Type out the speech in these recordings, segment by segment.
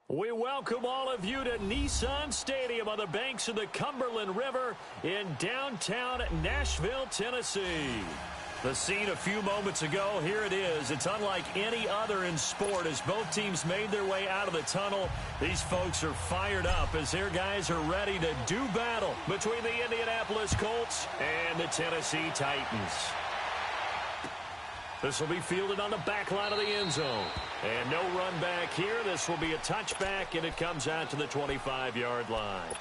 We welcome all of you to Nissan Stadium on the banks of the Cumberland River in downtown Nashville, Tennessee. The scene a few moments ago, here it is. It's unlike any other in sport as both teams made their way out of the tunnel. These folks are fired up as their guys are ready to do battle between the Indianapolis Colts and the Tennessee Titans. This will be fielded on the back line of the end zone. And no run back here. This will be a touchback, and it comes out to the 25-yard line.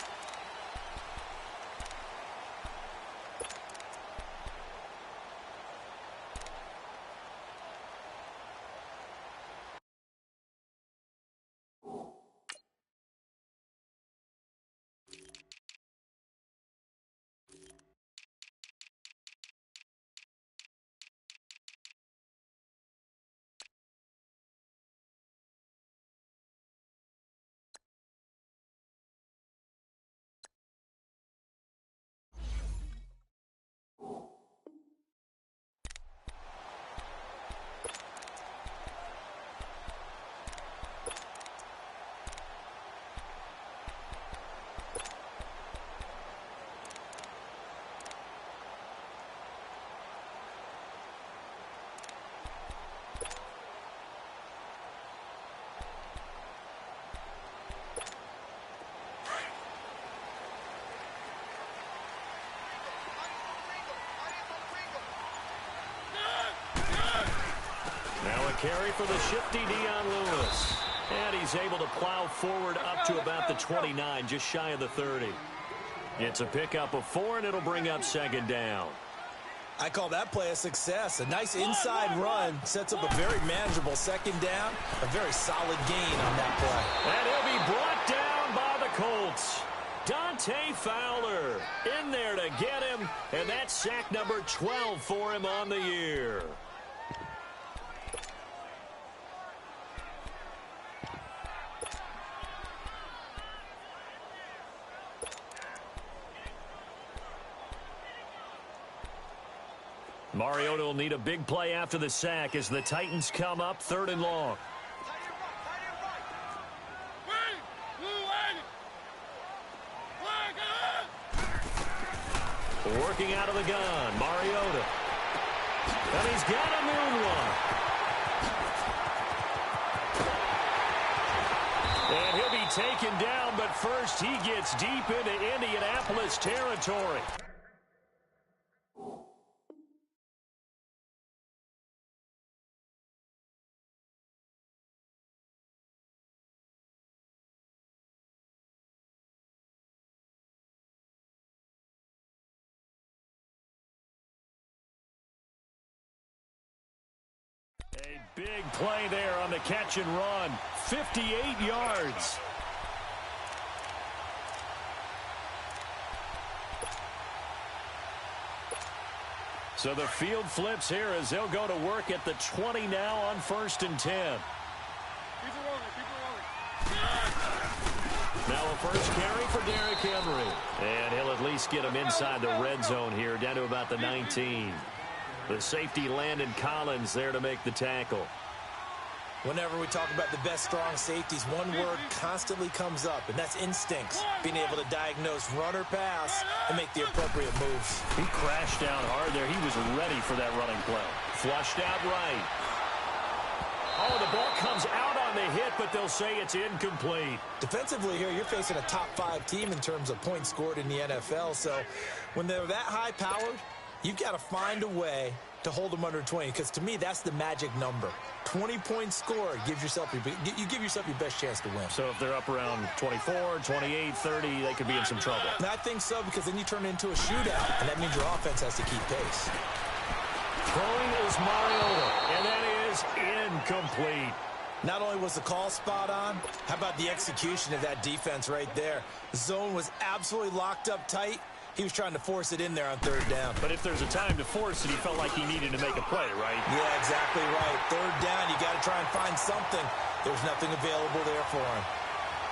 Carry for the shifty Dion Lewis. And he's able to plow forward up to about the 29, just shy of the 30. It's a pickup of 4, and it'll bring up second down. I call that play a success. A nice inside run sets up a very manageable second down. A very solid gain on that play. And he'll be brought down by the Colts. Dante Fowler in there to get him, and that's sack number 12 for him on the year. Mariota will need a big play after the sack as the Titans come up 3rd and long. Working out of the gun, Mariota. And he's got a moonwalk. And he'll be taken down, but first he gets deep into Indianapolis territory. A big play there on the catch and run. 58 yards. So the field flips here as they'll go to work at the 20 now on 1st and 10. Now a first carry for Derrick Henry. And he'll at least get him inside the red zone here, down to about the 19. The safety Landon Collins there to make the tackle. Whenever we talk about the best strong safeties, one word constantly comes up, and that's instincts. Being able to diagnose run or pass and make the appropriate moves. He crashed down hard there. He was ready for that running play. Flushed out right. Oh, the ball comes out on the hit, but they'll say it's incomplete. Defensively here, you're facing a top 5 team in terms of points scored in the NFL, so when they're that high-powered, you've got to find a way to hold them under 20, because to me, that's the magic number. 20 points scored, you give yourself your best chance to win. So if they're up around 24, 28, 30, they could be in some trouble. And I think so, because then you turn it into a shootout, and that means your offense has to keep pace. Throwing is Mariota, and that is incomplete. Not only was the call spot on, how about the execution of that defense right there? The zone was absolutely locked up tight. He was trying to force it in there on 3rd down. But if there's a time to force it, he felt like he needed to make a play, right? Yeah, exactly right. 3rd down, you got to try and find something. There's nothing available there for him.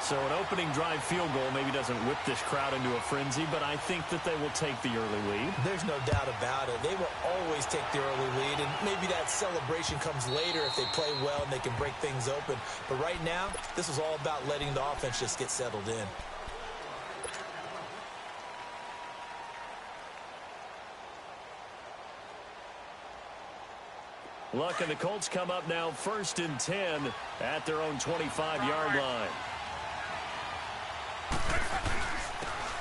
So an opening drive field goal maybe doesn't whip this crowd into a frenzy, but I think that they will take the early lead. There's no doubt about it. They will always take the early lead, and maybe that celebration comes later if they play well and they can break things open. But right now, this is all about letting the offense just get settled in. Look, and the Colts come up now 1st and 10 at their own 25-yard line.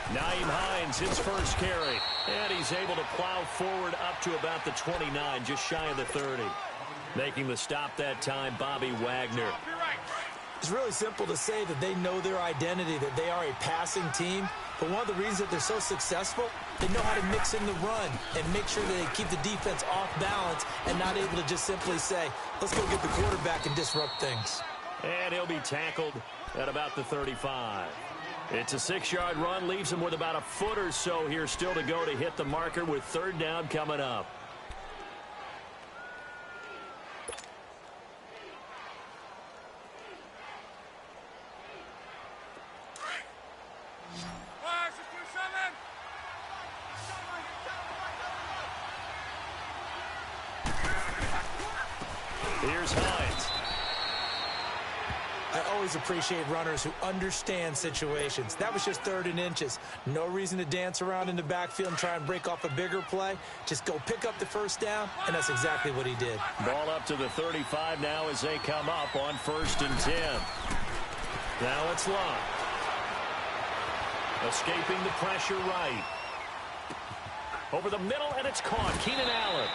Nyheim Hines, his first carry. And he's able to plow forward up to about the 29, just shy of the 30. Making the stop that time, Bobby Wagner. It's really simple to say that they know their identity, that they are a passing team. But one of the reasons that they're so successful, they know how to mix in the run and make sure that they keep the defense off balance and not able to just simply say, let's go get the quarterback and disrupt things. And he'll be tackled at about the 35. It's a 6-yard run, leaves him with about a foot or so here still to go to hit the marker with 3rd down coming up. Here's Hines. I always appreciate runners who understand situations. That was just 3rd and inches. No reason to dance around in the backfield and try and break off a bigger play. Just go pick up the 1st down, and that's exactly what he did. Ball up to the 35 now as they come up on 1st and 10. Now it's Locke. Escaping the pressure right. Over the middle, and it's caught. Keenan Allen.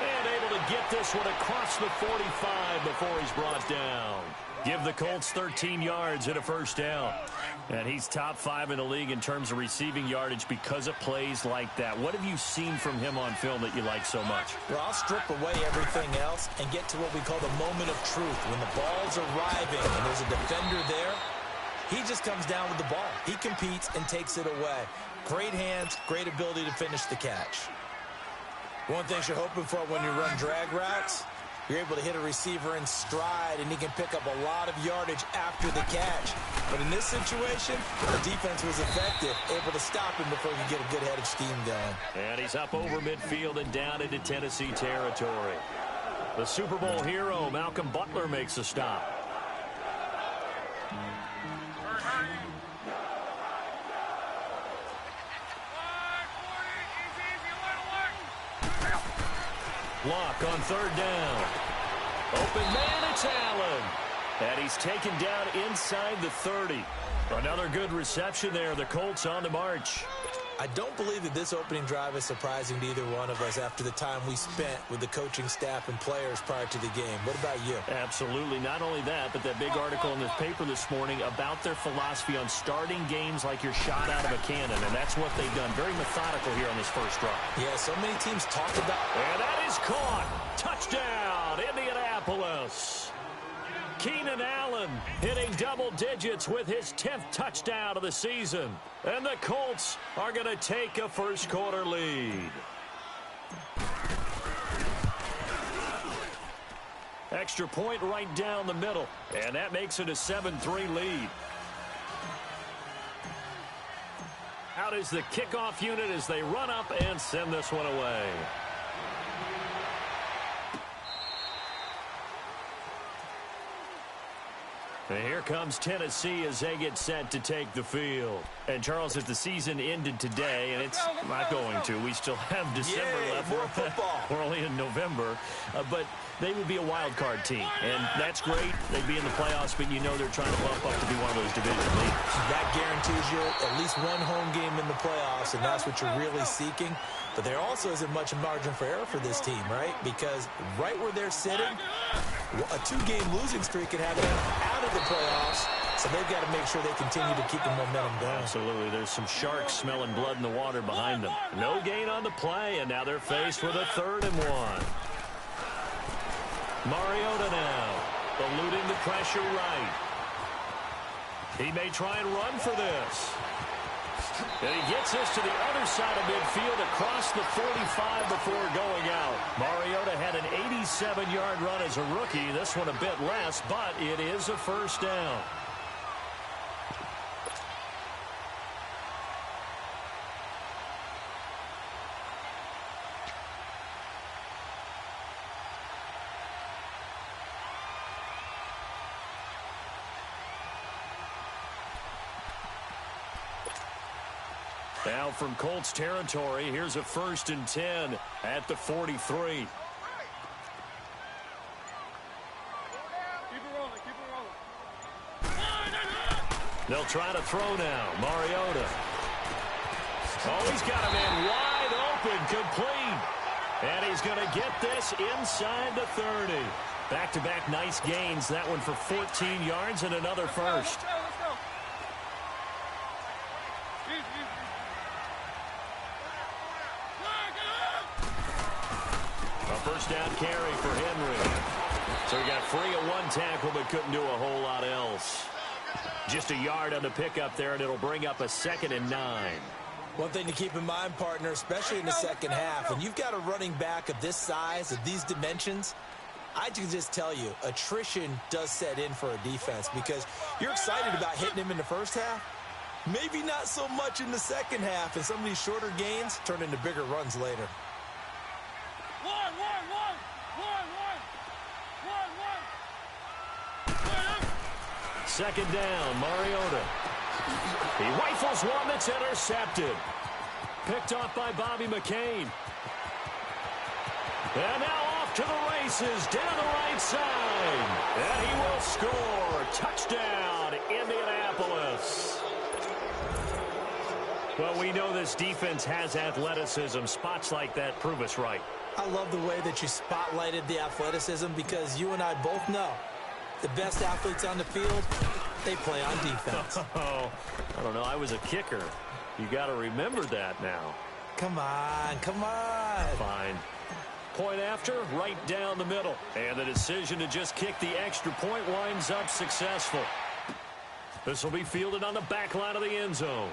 And able to get this one across the 45 before he's brought down. Give the Colts 13 yards and a 1st down. And he's top 5 in the league in terms of receiving yardage because of plays like that. What have you seen from him on film that you like so much? Well, I'll strip away everything else and get to what we call the moment of truth. When the ball's arriving and there's a defender there, he just comes down with the ball. He competes and takes it away. Great hands, great ability to finish the catch. One thing you're hoping for when you run drag routes, you're able to hit a receiver in stride, and he can pick up a lot of yardage after the catch. But in this situation, the defense was effective, able to stop him before he could get a good head of steam going. And he's up over midfield and down into Tennessee territory. The Super Bowl hero, Malcolm Butler, makes a stop. Locke on 3rd down. Open man, it's Allen. And he's taken down inside the 30. Another good reception there. The Colts on the march. I don't believe that this opening drive is surprising to either one of us after the time we spent with the coaching staff and players prior to the game. What about you? Absolutely. Not only that, but that big article in the paper this morning about their philosophy on starting games like you're shot out of a cannon, and that's what they've done. Very methodical here on this first drive. Yeah, so many teams talk about... And that is caught. Touchdown, Indianapolis. Keenan Allen hitting double digits with his 10th touchdown of the season. And the Colts are going to take a first-quarter lead. Extra point right down the middle. And that makes it a 7-3 lead. Out is the kickoff unit as they run up and send this one away. And here comes Tennessee as they get set to take the field. And, Charles, if the season ended today, and it's not going to, we still have December left. More football. We're only in November. But they would be a wild card team. And that's great. They'd be in the playoffs, but you know they're trying to bump up to be one of those division leaders. That guarantees you at least one home game in the playoffs, and that's what you're really seeking. But there also isn't much margin for error for this team, right? Because right where they're sitting, a 2-game losing streak could have them out of the playoffs, so they've got to make sure they continue to keep the momentum going. Absolutely. There's some sharks smelling blood in the water behind them. No gain on the play, and now they're faced with a 3rd and 1. Mariota now, eluding the pressure right. He may try and run for this. And he gets this to the other side of midfield across the 45 before going out. Mariota had an 87-yard run as a rookie. This one a bit less, but it is a 1st down. Now from Colts territory, here's a 1st and 10 at the 43. They'll try to throw now. Mariota. Oh, he's got a man wide open, complete. And he's going to get this inside the 30. Back-to-back nice gains. That one for 14 yards and another first. A first down carry for Henry. So he got free of one tackle but couldn't do a whole lot else. Just a yard on the pickup there, and it'll bring up a 2nd and 9. One thing to keep in mind, partner, especially in the second half, when you've got a running back of this size, of these dimensions, I can just tell you, attrition does set in for a defense because you're excited about hitting him in the first half. Maybe not so much in the second half, and some of these shorter gains turn into bigger runs later. Second down, Mariota. He rifles one that's intercepted. Picked off by Bobby McCain. And now off to the races down the right side. And he will score. Touchdown, Indianapolis. Well, we know this defense has athleticism. Spots like that prove us right. I love the way that you spotlighted the athleticism because you and I both know the best athletes on the field, they play on defense. Oh, I don't know. I was a kicker. You got to remember that now. Come on, come on. Fine. Point after, right down the middle. And the decision to just kick the extra point winds up successful. This will be fielded on the back line of the end zone.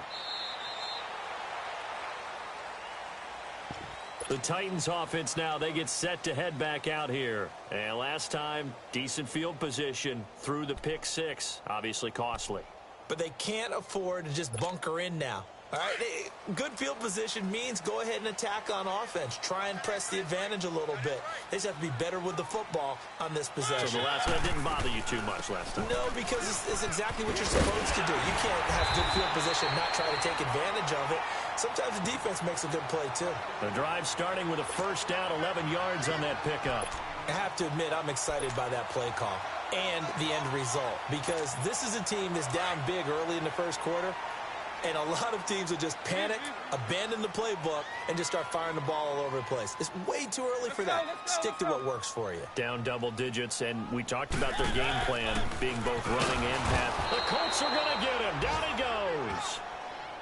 The Titans offense now, they get set to head back out here. And last time, decent field position through the pick 6. Obviously costly. But they can't afford to just bunker in now. All right, good field position means go ahead and attack on offense. Try and press the advantage a little bit. They just have to be better with the football on this possession. So the last one didn't bother you too much last time? No, because it's exactly what you're supposed to do. You can't have good field position and not try to take advantage of it. Sometimes the defense makes a good play, too. The drive starting with a first down, 11 yards on that pickup. I have to admit, I'm excited by that play call and the end result because this is a team that's down big early in the first quarter. And a lot of teams will just panic, abandon the playbook, and just start firing the ball all over the place. It's way too early for that. Stick to what works for you. Down double digits, and we talked about their game plan being both running and pass. The Colts are going to get him. Down he goes.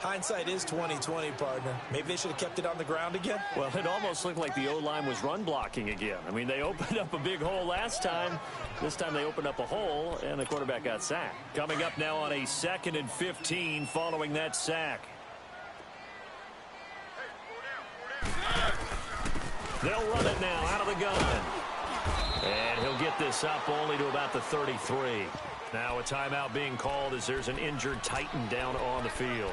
Hindsight is 20/20, partner. Maybe they should have kept it on the ground again. Well, it almost looked like the O-line was run blocking again. I mean, they opened up a big hole last time. This time they opened up a hole, and the quarterback got sacked. Coming up now on a 2nd and 15 following that sack. They'll run it now out of the gun. And he'll get this up only to about the 33. Now a timeout being called as there's an injured Titan down on the field.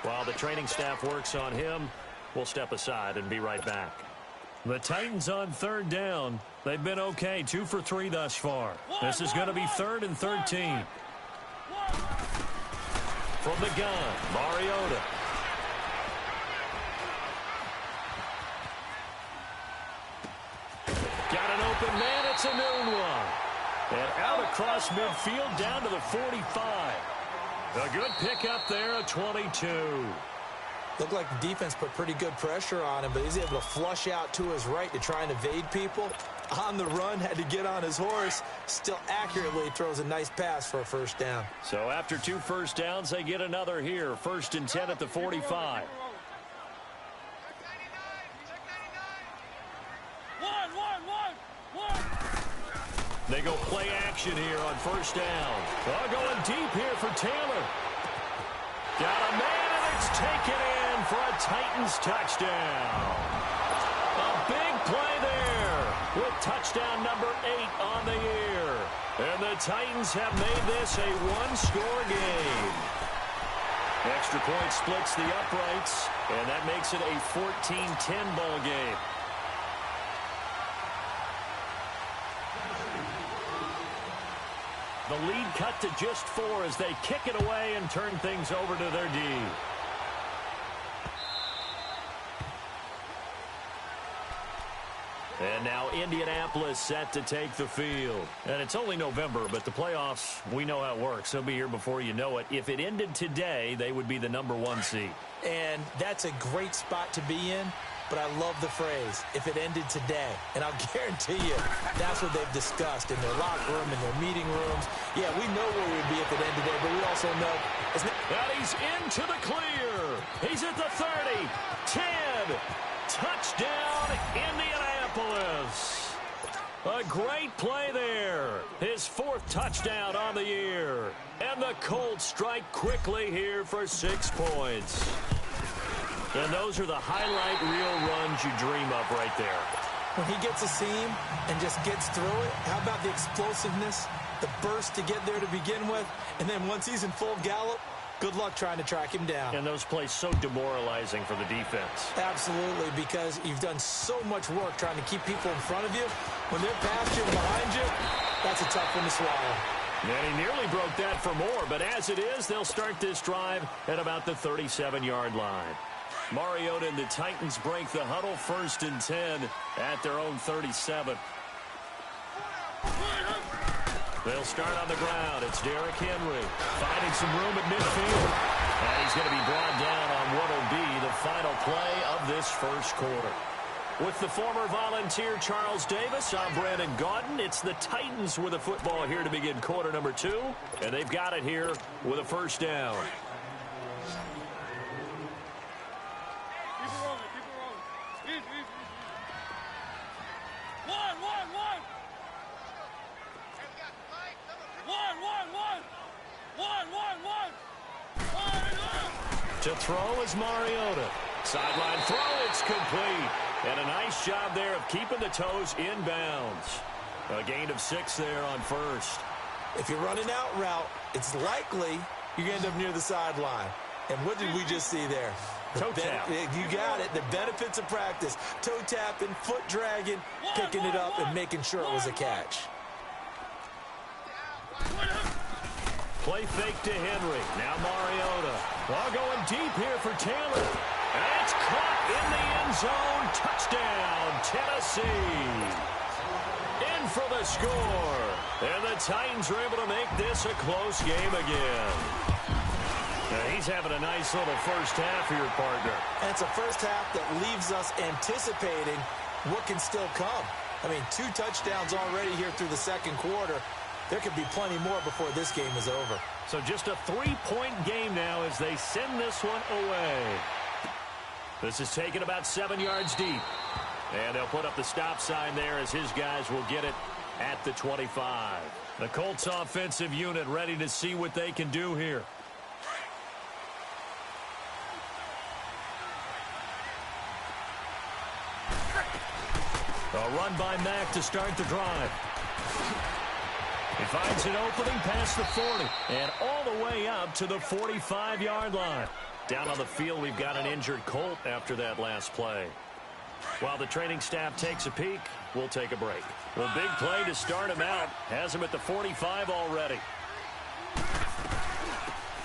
While the training staff works on him, we'll step aside and be right back. The Titans on 3rd down. They've been okay, 2 for 3 thus far. This is going to be 3rd and 13. From the gun, Mariota. Got an open man, it's a noon one. And out across midfield down to the 45. A good pickup there at 22. Looked like the defense put pretty good pressure on him, but he's able to flush out to his right to try and evade people. On the run, had to get on his horse. Still accurately throws a nice pass for a first down. So after 2 first downs, they get another here. 1st and 10 at the 45. They go play action here on 1st down. Oh, going deep here for Taylor. Got a man, and it's taken in for a Titans touchdown. A big play there with touchdown number 8 on the year. And the Titans have made this a one-score game. Extra point splits the uprights, and that makes it a 14-10 ball game. The lead cut to just 4 as they kick it away and turn things over to their D. And now Indianapolis set to take the field. And it's only November, but the playoffs, we know how it works. They'll be here before you know it. If it ended today, they would be the #1 seed. And that's a great spot to be in, but I love the phrase, if it ended today. And I'll guarantee you, that's what they've discussed in their locker room, in their meeting rooms. Yeah, we know where we'd be if it ended today, but we also know it's not. And he's into the clear. He's at the 30, 10, touchdown, Indianapolis. A great play there. His 4th touchdown on the year. And the Colts strike quickly here for 6 points. And those are the highlight reel runs you dream of right there. When he gets a seam and just gets through it, how about the explosiveness, the burst to get there to begin with, and then once he's in full gallop, good luck trying to track him down. And those plays so demoralizing for the defense. Absolutely, because you've done so much work trying to keep people in front of you. When they're past you and behind you, that's a tough one to swallow. And he nearly broke that for more, but as it is, they'll start this drive at about the 37-yard line. Mariota and the Titans break the huddle, 1st and 10 at their own 37. They'll start on the ground. It's Derrick Henry finding some room at midfield. And he's going to be brought down on what will be the final play of this first quarter. With the former Volunteer Charles Davis, I'm Brandon Gaudin. It's the Titans with the football here to begin quarter number 2. And they've got it here with a 1st down. To throw is Mariota. Sideline throw, it's complete. And a nice job there of keeping the toes in bounds. A gain of 6 there on 1st. If you're running out route, it's likely you're going to end up near the sideline. And what did we just see there? Toe tap. You got it. The benefits of practice. Toe tapping, foot dragging, picking it up, and making sure it was a catch. Play fake to Henry. Now Mariota. Ball going deep here for Taylor. And it's caught in the end zone. Touchdown, Tennessee. In for the score. And the Titans are able to make this a close game again. Now he's having a nice little first half here, partner. And it's a first half that leaves us anticipating what can still come. I mean, 2 touchdowns already here through the second quarter. There could be plenty more before this game is over. So just a 3-point game now as they send this one away. This is taken about 7 yards deep. And they'll put up the stop sign there as his guys will get it at the 25. The Colts offensive unit ready to see what they can do here. A run by Mack to start the drive. He finds an opening past the 40 and all the way up to the 45-yard line. Down on the field, we've got an injured Colt after that last play. While the training staff takes a peek, we'll take a break. The big play to start him out has him at the 45 already.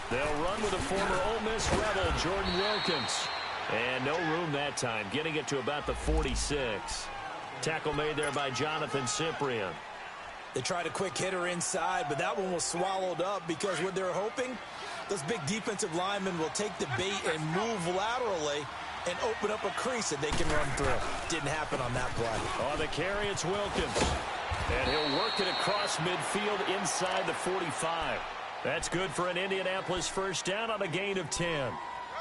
They'll run with a former Ole Miss Rebel, Jordan Wilkins. And no room that time, getting it to about the 46. Tackle made there by Jonathan Cyprien. They tried a quick hitter inside, but that one was swallowed up because what they're hoping, those big defensive linemen will take the bait and move laterally and open up a crease that they can run through. Didn't happen on that play. On the carry, it's Wilkins. And he'll work it across midfield inside the 45. That's good for an Indianapolis first down on a gain of 10.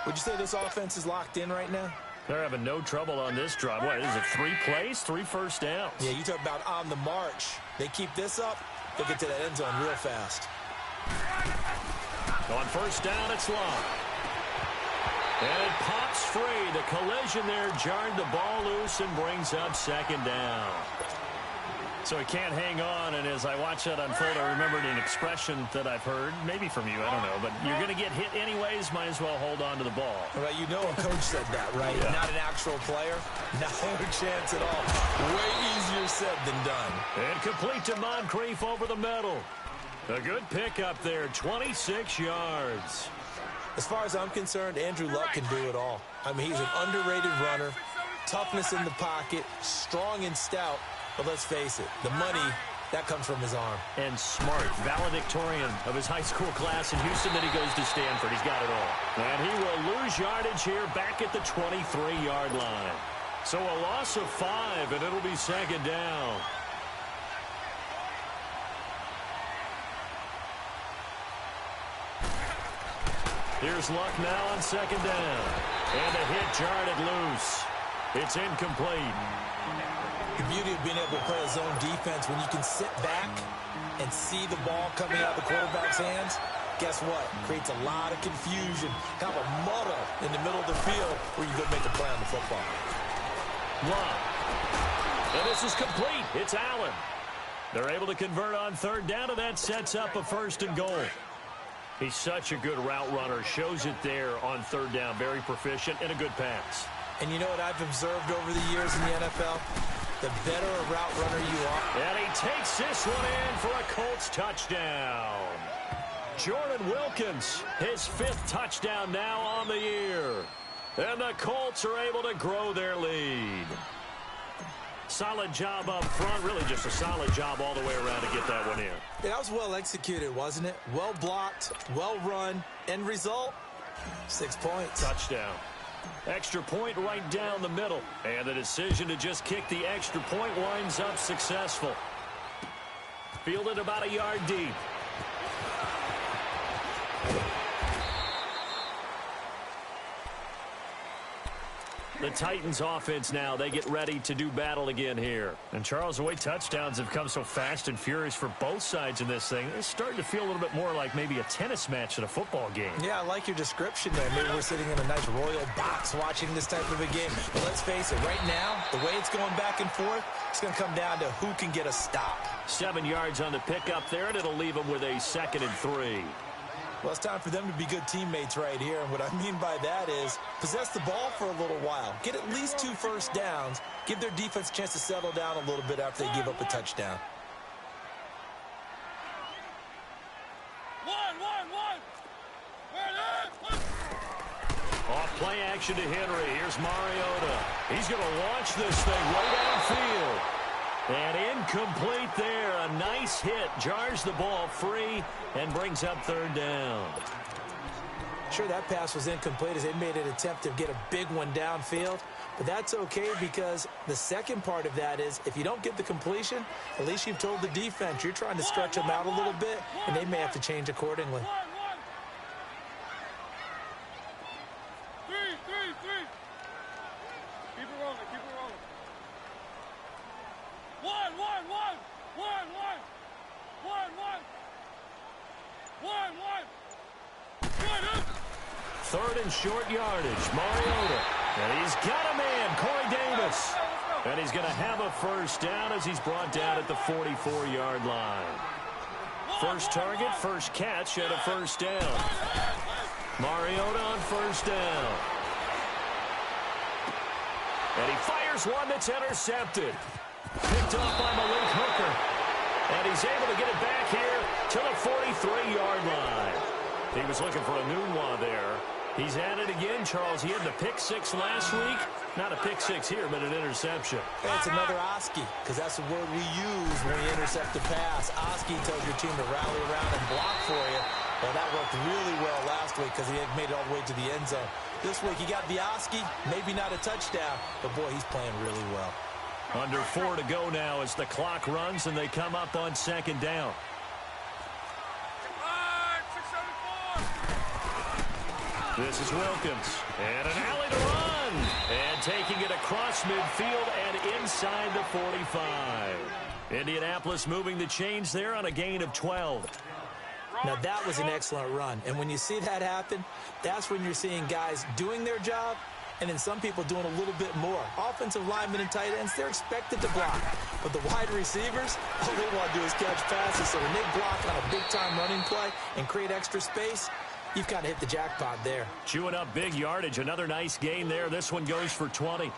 Would you say this offense is locked in right now? They're having no trouble on this drive. What, is it 3 plays, 3 first downs? Yeah, you talk about on the march. They keep this up, they'll get to that end zone real fast. On first down, it's Long. And it pops free. The collision there jarred the ball loose and brings up second down. So he can't hang on, and as I watch that unfold, I remembered an expression that I've heard, maybe from you, I don't know, but you're going to get hit anyways, might as well hold on to the ball. Right, you know a coach said that, right? Yeah. Not an actual player. No chance at all. Way easier said than done. And complete to Moncrief over the middle. A good pickup there, 26 yards. As far as I'm concerned, Andrew Luck can do it all. I mean, he's an underrated runner. Toughness in the pocket, strong and stout. But let's face it, the money, that comes from his arm. And smart, valedictorian of his high school class in Houston. Then he goes to Stanford. He's got it all. And he will lose yardage here back at the 23-yard line. So a loss of 5, and it'll be second down. Here's Luck now on second down. And a hit jarred it loose. It's incomplete. The beauty of being able to play a zone defense when you can sit back and see the ball coming out of the quarterback's hands, guess what? Creates a lot of confusion, kind of a muddle in the middle of the field where you go make a play on the football. Luck. And this is complete. It's Allen. They're able to convert on third down, and that sets up a first and goal. He's such a good route runner. Shows it there on third down. Very proficient and a good pass. And you know what I've observed over the years in the NFL? The better a route runner you are. And he takes this one in for a Colts touchdown. Jordan Wilkins, his 5th touchdown now on the year. And the Colts are able to grow their lead. Solid job up front. Really just a solid job all the way around to get that one in. Yeah, that was well executed, wasn't it? Well blocked, well run. End result, 6 points. Touchdown. Extra point right down the middle. And the decision to just kick the extra point winds up successful. Fielded about a yard deep. The Titans offense now, they get ready to do battle again here. And Charles, the way touchdowns have come so fast and furious for both sides in this thing, it's starting to feel a little bit more like maybe a tennis match than a football game. Yeah, I like your description there. Maybe we're sitting in a nice royal box watching this type of a game. But let's face it, right now, the way it's going back and forth, it's going to come down to who can get a stop. 7 yards on the pickup there, and it'll leave them with a 2nd and 3. Well, it's time for them to be good teammates right here. And what I mean by that is possess the ball for a little while. Get at least 2 first downs. Give their defense a chance to settle down a little bit after they give up a touchdown. Off play action to Henry. Here's Mariota. He's going to launch this thing right downfield. And incomplete there. A nice hit. Jars the ball free and brings up third down. Sure, that pass was incomplete as they made an attempt to get a big one downfield. But that's okay because the second part of that is if you don't get the completion, at least you've told the defense you're trying to stretch them out a little bit, and they may have to change accordingly. Third and short yardage. Mariota. And he's got a man, Corey Davis. And he's going to have a first down as he's brought down at the 44-yard line. First target, first catch, and a first down. Mariota on first down. And he fires one that's intercepted. Picked off by Malik Hooker. And he's able to get it back here to the 43-yard line. He was looking for a Nunwa there. He's at it again, Charles. He had the pick 6 last week. Not a pick 6 here, but an interception. Hey, it's another Oski, because that's the word we use when we intercept a pass. Oski tells your team to rally around and block for you. Well, that worked really well last week because he had made it all the way to the end zone. This week, he got the Oski, maybe not a touchdown, but boy, he's playing really well. Under 4 to go now as the clock runs and they come up on second down. This is Wilkins. And an alley to run. And taking it across midfield and inside the 45. Indianapolis moving the chains there on a gain of 12. Now, that was an excellent run. And when you see that happen, that's when you're seeing guys doing their job and then some people doing a little bit more. Offensive linemen and tight ends, they're expected to block. But the wide receivers, all they want to do is catch passes. So when they block on a big-time running play and create extra space, you've got to hit the jackpot there. Chewing up big yardage. Another nice gain there. This one goes for 20.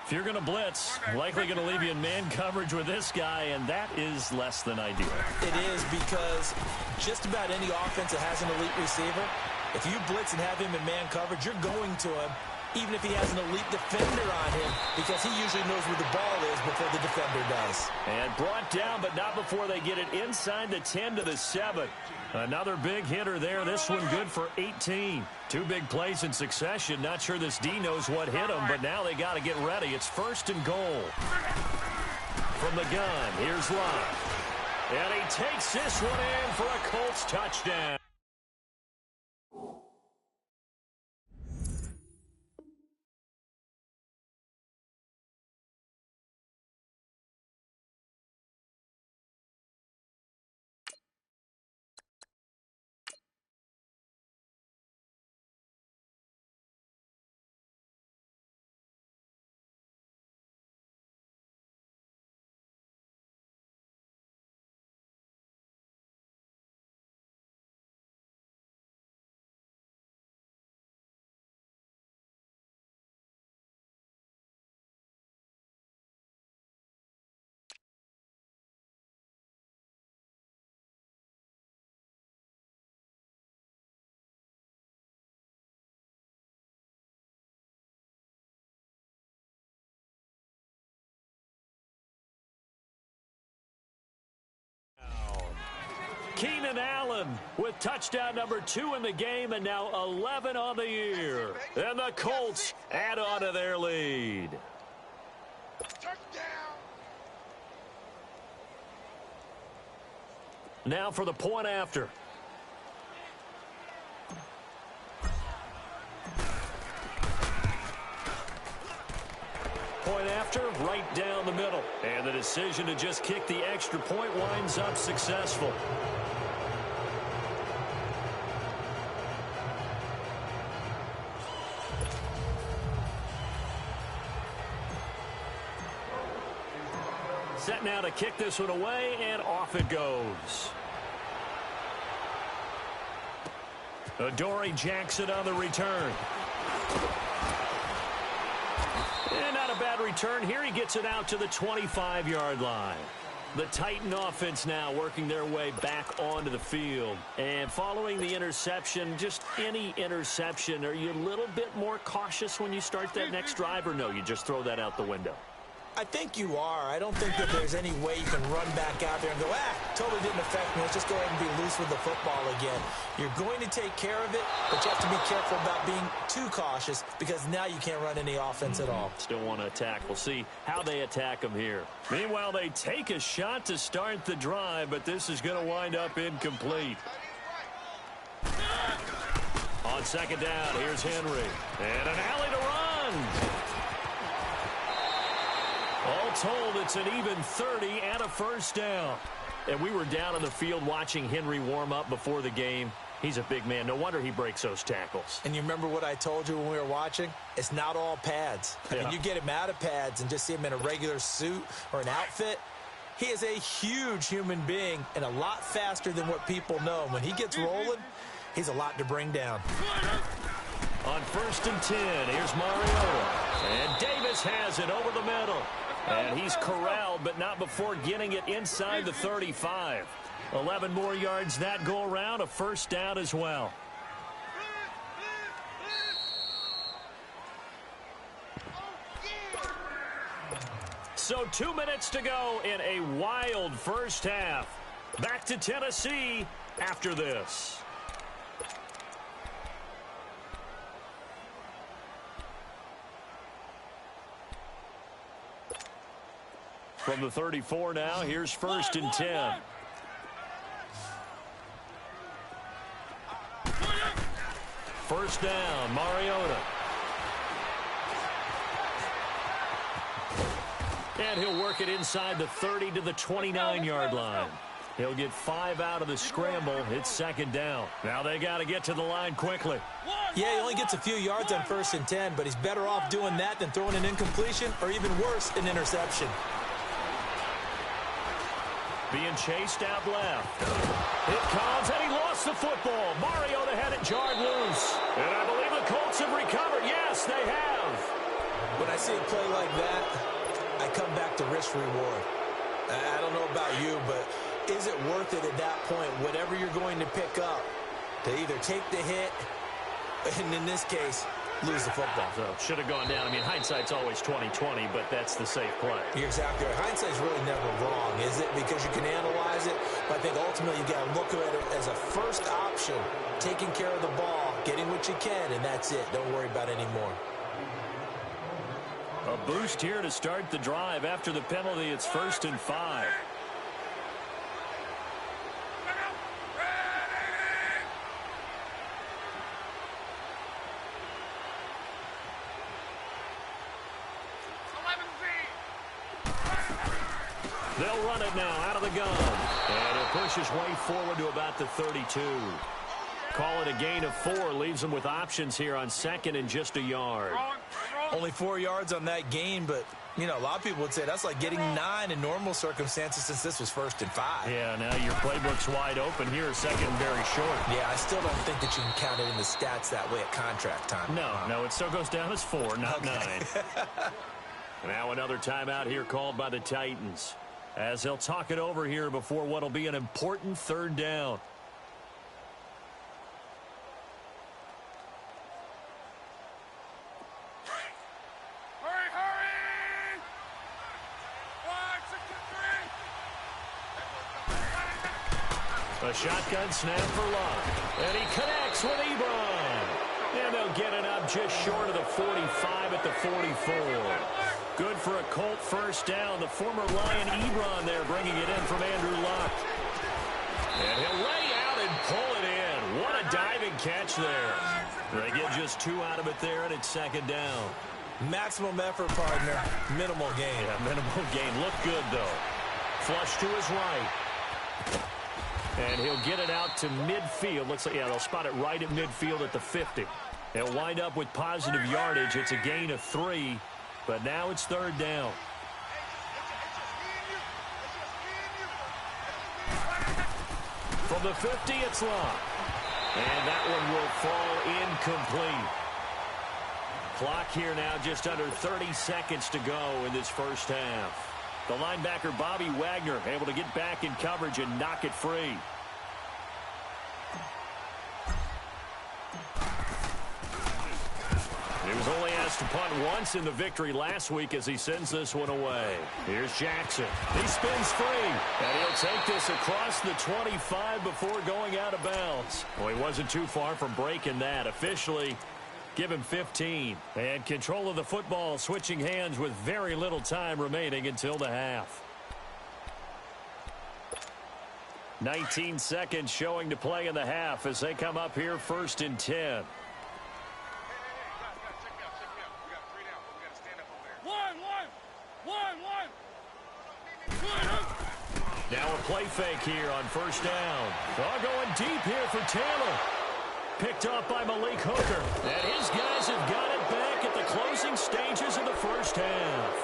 If you're going to blitz, likely going to leave you in man coverage with this guy, and that is less than ideal. It is because just about any offense that has an elite receiver, if you blitz and have him in man coverage, you're going to him even if he has an elite defender on him, because he usually knows where the ball is before the defender does. And brought down, but not before they get it inside the 10 to the 7. Another big hitter there. This one good for 18. Two big plays in succession. Not sure this D knows what hit him, but now they got to get ready. It's 1st and goal. From the gun, here's Lott. And he takes this one in for a Colts touchdown. Keenan Allen with touchdown number 2 in the game, and now 11 on the year. And the Colts add on to their lead. Now for the point after. Point after, right down the middle. And the decision to just kick the extra point winds up successful. Set now to kick this one away, and off it goes. Adoree Jackson on the return. And not a bad return here. He gets it out to the 25-yard line. The Titan offense now working their way back onto the field. And following the interception, just any interception, are you a little bit more cautious when you start that next drive, or no, you just throw that out the window? I think you are. I don't think that there's any way you can run back out there and go, totally didn't affect me. Let's just go ahead and be loose with the football again. You're going to take care of it, but you have to be careful about being too cautious, because now you can't run any offense at all. Still want to attack. We'll see how they attack them here. Meanwhile, they take a shot to start the drive, but this is going to wind up incomplete. On second down, here's Henry. And an alley to run. All told, it's an even 30 and a first down. And we were down on the field watching Henry warm up before the game. He's a big man. No wonder he breaks those tackles. And you remember what I told you when we were watching? It's not all pads. I mean, you get him out of pads and just see him in a regular suit or an outfit. He is a huge human being and a lot faster than what people know. When he gets rolling, he's a lot to bring down. On 1st and 10, here's Mariota. And Davis has it over the middle. And he's corralled, but not before getting it inside the 35. 11 more yards that go around, a first down as well. So 2 minutes to go in a wild first half. Back to Tennessee after this. From the 34 now, here's 1st and 10. First down, Mariota. And he'll work it inside the 30 to the 29-yard line. He'll get 5 out of the scramble. It's second down. Now they got to get to the line quickly. Yeah, he only gets a few yards on 1st and 10, but he's better off doing that than throwing an incompletion, or even worse, an interception. Being chased out left. It comes, and he lost the football. Mariota had it jarred loose. And I believe the Colts have recovered. Yes, they have. When I see a play like that, I come back to risk reward. I don't know about you, but is it worth it at that point, whatever you're going to pick up, to either take the hit, and in this case, lose the football. So should have gone down. I mean, hindsight's always 20/20, but that's the safe play. You're exactly right. Hindsight's really never wrong, is it? Because you can analyze it, but I think ultimately you got to look at it as a first option, taking care of the ball, getting what you can, and that's it. Don't worry about any more. A boost here to start the drive. After the penalty, it's 1st and 5. They'll run it now out of the gun. And he'll push his way forward to about the 32. Call it a gain of 4. Leaves him with options here on 2nd and just a yard. Only 4 yards on that gain, but, you know, a lot of people would say that's like getting 9 in normal circumstances since this was 1st and 5. Yeah, now your playbook's wide open here, 2nd and very short. Yeah, I still don't think that you can count it in the stats that way at contract time. No, it still goes down as 4, not 9. Now another timeout here called by the Titans, as they'll talk it over here before what'll be an important 3rd down. A shotgun snap for Locke. And he connects with Ebron. And they'll get it up just short of the 45 at the 44. Good for a Colt 1st down. The former Lion Ebron there bringing it in from Andrew Luck. And he'll lay out and pull it in. What a diving catch there. They get just 2 out of it there, and it's 2nd down. Maximum effort, partner. Minimal gain. Yeah, minimal gain. Looked good, though. Flush to his right. And he'll get it out to midfield. Looks like, yeah, they'll spot it right at midfield at the 50. They'll wind up with positive yardage. It's a gain of 3, but now it's 3rd down. From the 50, it's Locke. And that one will fall incomplete. Clock here now, just under 30 seconds to go in this 1st half. The linebacker, Bobby Wagner, able to get back in coverage and knock it free. He was only asked to punt once in the victory last week as he sends this one away. Here's Jackson. He spins free, and he'll take this across the 25 before going out of bounds. Well, he wasn't too far from breaking that. Officially, give him 15. And control of the football switching hands with very little time remaining until the half. 19 seconds showing to play in the half as they come up here 1st and 10. Now a play fake here on 1st down. Oh, going deep here for Taylor. Picked up by Malik Hooker. And his guys have got it back at the closing stages of the 1st half.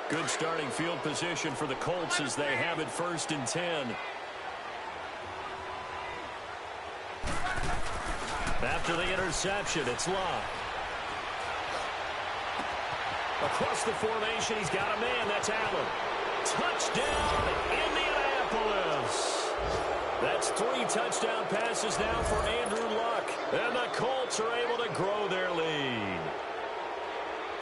Good starting field position for the Colts as they have it 1st and 10. After the interception, it's Locke. Across the formation, he's got a man. That's Allen. Touchdown, Indianapolis. That's 3 touchdown passes now for Andrew Luck. And the Colts are able to grow their lead.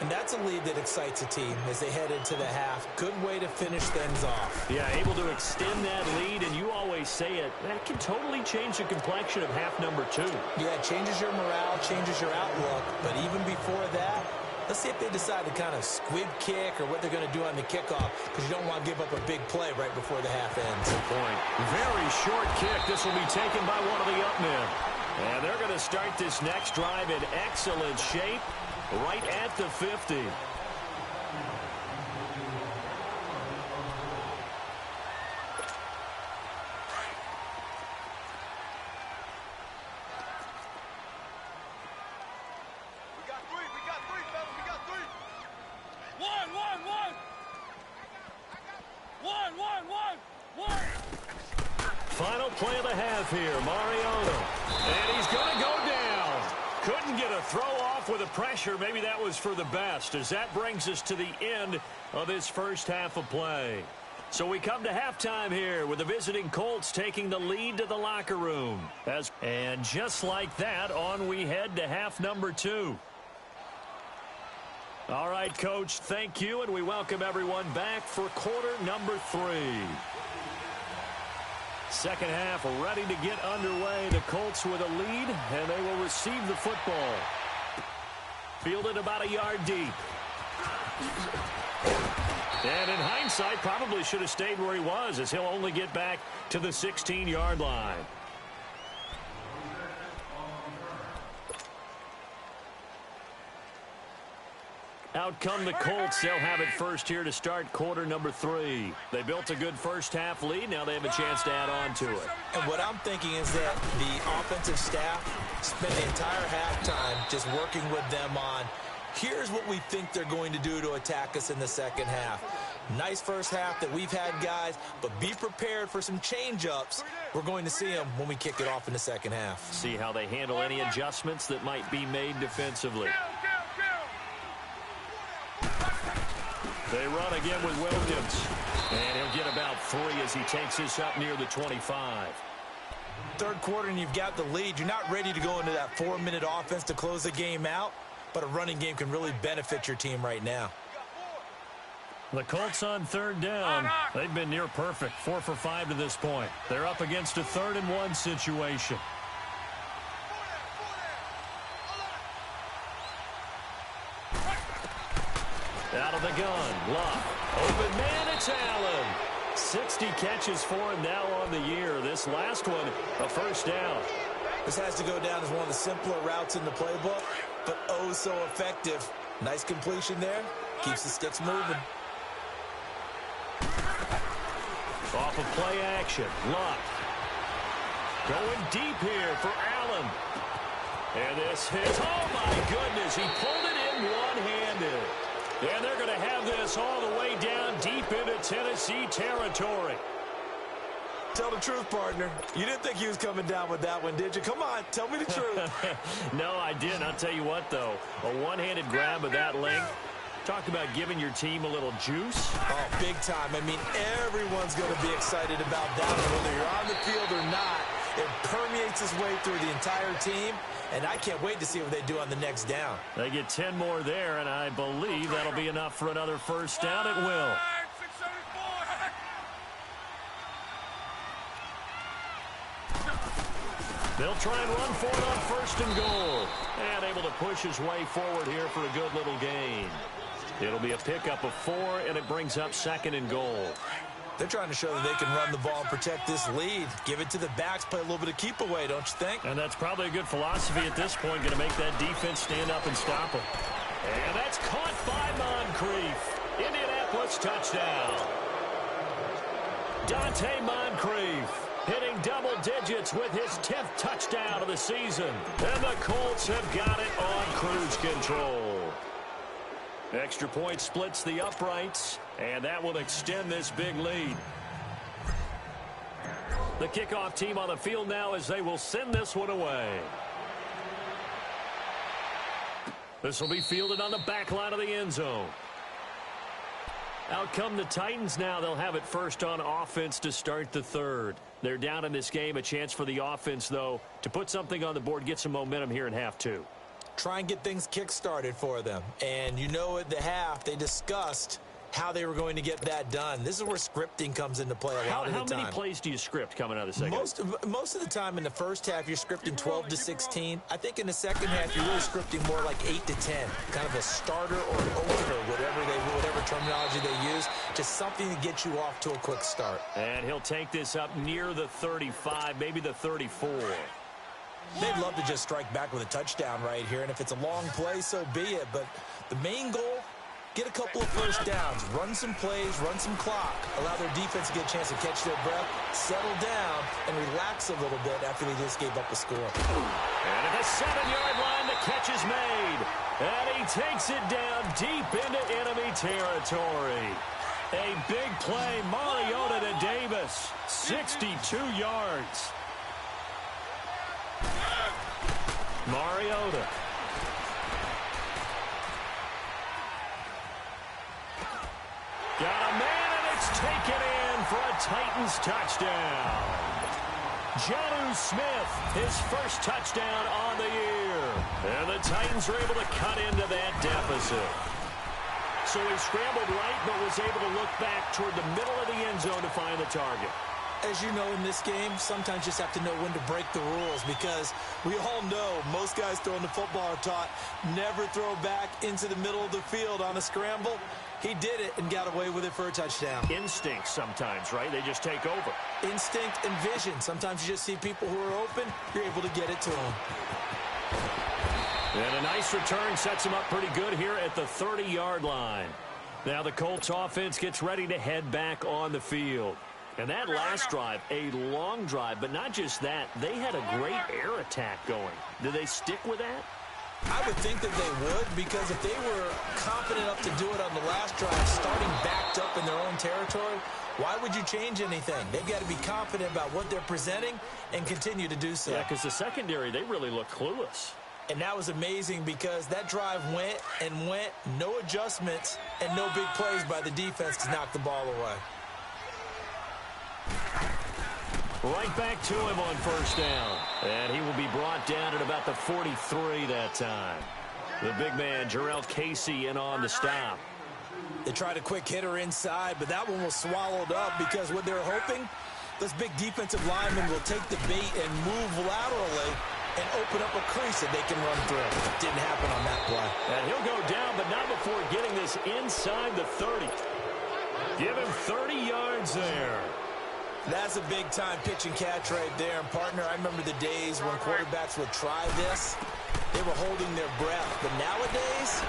And that's a lead that excites a team as they head into the half. Good way to finish things off. Yeah, able to extend that lead, and you always say it, that can totally change the complexion of half number 2. Yeah, it changes your morale, changes your outlook. But even before that, let's see if they decide to kind of squib kick or what they're going to do on the kickoff, because you don't want to give up a big play right before the half ends. Good point. Very short kick. This will be taken by one of the up men. And they're going to start this next drive in excellent shape right at the 50. Final play of the half here, Mariota. And he's going to go down. Couldn't get a throw off with the pressure. Maybe that was for the best, as that brings us to the end of this 1st half of play. So we come to halftime here with the visiting Colts taking the lead to the locker room. And just like that, on we head to half number 2. All right, Coach, thank you, and we welcome everyone back for quarter number 3. Second half ready to get underway. The Colts with a lead, and they will receive the football. Fielded about a yard deep. And in hindsight, probably should have stayed where he was, as he'll only get back to the 16-yard line. Out come the Colts. They'll have it first here to start quarter number 3. They built a good first half lead. Now they have a chance to add on to it. And what I'm thinking is that the offensive staff spent the entire halftime just working with them on, here's what we think they're going to do to attack us in the second half. Nice first half that we've had, guys, but be prepared for some change-ups. We're going to see them when we kick it off in the second half. See how they handle any adjustments that might be made defensively. They run again with Williams. And he'll get about 3 as he takes this up near the 25. Third quarter and you've got the lead. You're not ready to go into that 4-minute offense to close the game out, but a running game can really benefit your team right now. The Colts on third down. They've been near perfect, 4 for 5 to this point. They're up against a 3rd and 1 situation. Out of the gun, Luck. Open man, it's Allen. 60 catches for him now on the year. This last one, a first down. This has to go down as one of the simpler routes in the playbook, but oh so effective. Nice completion there. Keeps the sticks moving. Off of play action, Luck. Going deep here for Allen. And this hits, oh my goodness, he pulled it in one-handed. And they're going to have this all the way down deep into Tennessee territory. Tell the truth, partner. You didn't think he was coming down with that one, did you? Come on, tell me the truth. No, I didn't. I'll tell you what, though. A one-handed grab of that length. Talk about giving your team a little juice. Oh, big time. I mean, everyone's going to be excited about that one, whether you're on the field or not. It permeates its way through the entire team, and I can't wait to see what they do on the next down. They get 10 more there, and I believe that'll be enough for another first down. It will. They'll try and run for it on first and goal. And able to push his way forward here for a good little gain. It'll be a pickup of 4, and it brings up 2nd and goal. They're trying to show that they can run the ball and protect this lead. Give it to the backs, play a little bit of keep away, don't you think? And that's probably a good philosophy at this point, going to make that defense stand up and stop them. And that's caught by Moncrief. Indianapolis touchdown. Dante Moncrief hitting double digits with his 10th touchdown of the season. And the Colts have got it on cruise control. Extra point splits the uprights, and that will extend this big lead. The kickoff team on the field now as they will send this one away. This will be fielded on the back line of the end zone. Out come the Titans now. They'll have it first on offense to start the third. They're down in this game. A chance for the offense, though, to put something on the board, get some momentum here in half 2. Try and get things kick-started for them. And you know at the half, they discussed how they were going to get that done. This is where scripting comes into play a lot of the time. How many plays do you script coming out of the second? Most of the time in the first half, you're scripting 12 to 16. I think in the second half, you're really scripting more like 8 to 10. Kind of a starter or an opener, whatever terminology they use. Just something to get you off to a quick start. And he'll take this up near the 35, maybe the 34. They'd love to just strike back with a touchdown right here, and if it's a long play, so be it. But the main goal, get a couple of first downs, run some plays, run some clock, allow their defense to get a chance to catch their breath, settle down, and relax a little bit after they just gave up a score. And at the 7-yard line, the catch is made. And he takes it down deep into enemy territory. A big play, Mariota to Davis, 62 yards. Mariota. Got a man, and it's taken in. Titans touchdown. Jonnu Smith, his first touchdown on the year. And the Titans are able to cut into that deficit. So he scrambled right, but was able to look back toward the middle of the end zone to find the target. As you know, in this game, sometimes you just have to know when to break the rules, because we all know most guys throwing the football are taught never throw back into the middle of the field on a scramble. He did it and got away with it for a touchdown. Instinct sometimes, right? They just take over. Instinct and vision. Sometimes you just see people who are open, you're able to get it to them. And a nice return sets him up pretty good here at the 30-yard line. Now the Colts offense gets ready to head back on the field. And that last drive, a long drive, but not just that, they had a great air attack going. Did they stick with that? I would think that they would, because if they were confident enough to do it on the last drive, starting backed up in their own territory, why would you change anything? They've got to be confident about what they're presenting and continue to do so. Yeah, because the secondary, they really look clueless. And that was amazing, because that drive went and went, no adjustments, and no big plays by the defense to knock the ball away. Right back to him on first down. And he will be brought down at about the 43 that time. The big man, Jarrell Casey, in on the stop. They tried a quick hitter inside, but that one was swallowed up, because what they're hoping, this big defensive lineman will take the bait and move laterally and open up a crease that they can run through. Didn't happen on that play. And he'll go down, but not before getting this inside the 30. Give him 30 yards there. That's a big-time pitch and catch right there. And, partner, I remember the days when quarterbacks would try this. They were holding their breath. But nowadays,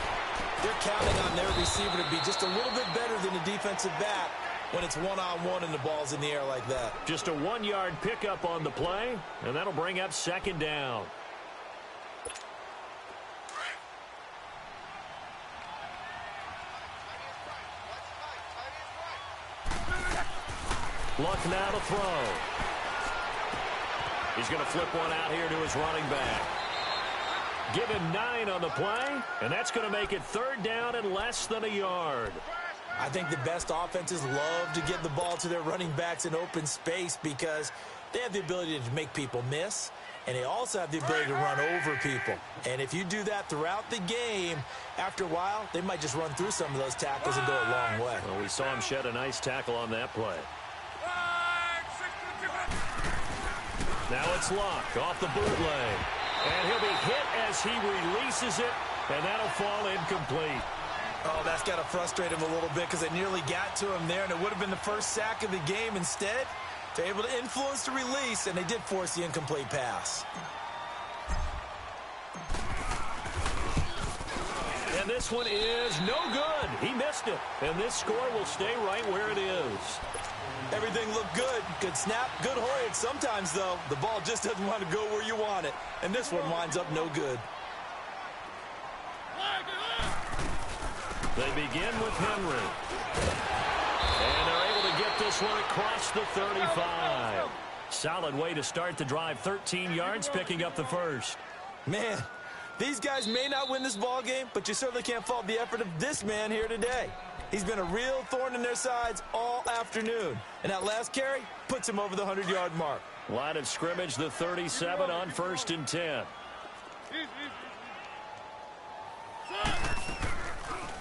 they're counting on their receiver to be just a little bit better than the defensive back when it's one-on-one and the ball's in the air like that. Just a 1-yard pickup on the play, and that'll bring up second down. Luck now to throw. He's going to flip one out here to his running back. Give him 9 on the play, and that's going to make it third down and less than a yard. I think the best offenses love to get the ball to their running backs in open space, because they have the ability to make people miss, and they also have the ability to run over people. And if you do that throughout the game, after a while, they might just run through some of those tackles and go a long way. Well, we saw him shed a nice tackle on that play. Now it's Luck off the bootleg. And he'll be hit as he releases it, and that'll fall incomplete. Oh, that's got to frustrate him a little bit, because they nearly got to him there, and it would have been the first sack of the game. Instead, they're able to influence the release, and they did force the incomplete pass. And this one is no good. He missed it, and this score will stay right where it is. Everything looked good. Good snap, good hold. Sometimes, though, the ball just doesn't want to go where you want it. And this one winds up no good. They begin with Henry. And they're able to get this one across the 35. Solid way to start the drive. 13 yards, picking up the first. Man, these guys may not win this ball game, but you certainly can't fault the effort of this man here today. He's been a real thorn in their sides all afternoon. And that last carry puts him over the 100-yard mark. Line of scrimmage, the 37 on 1st and 10.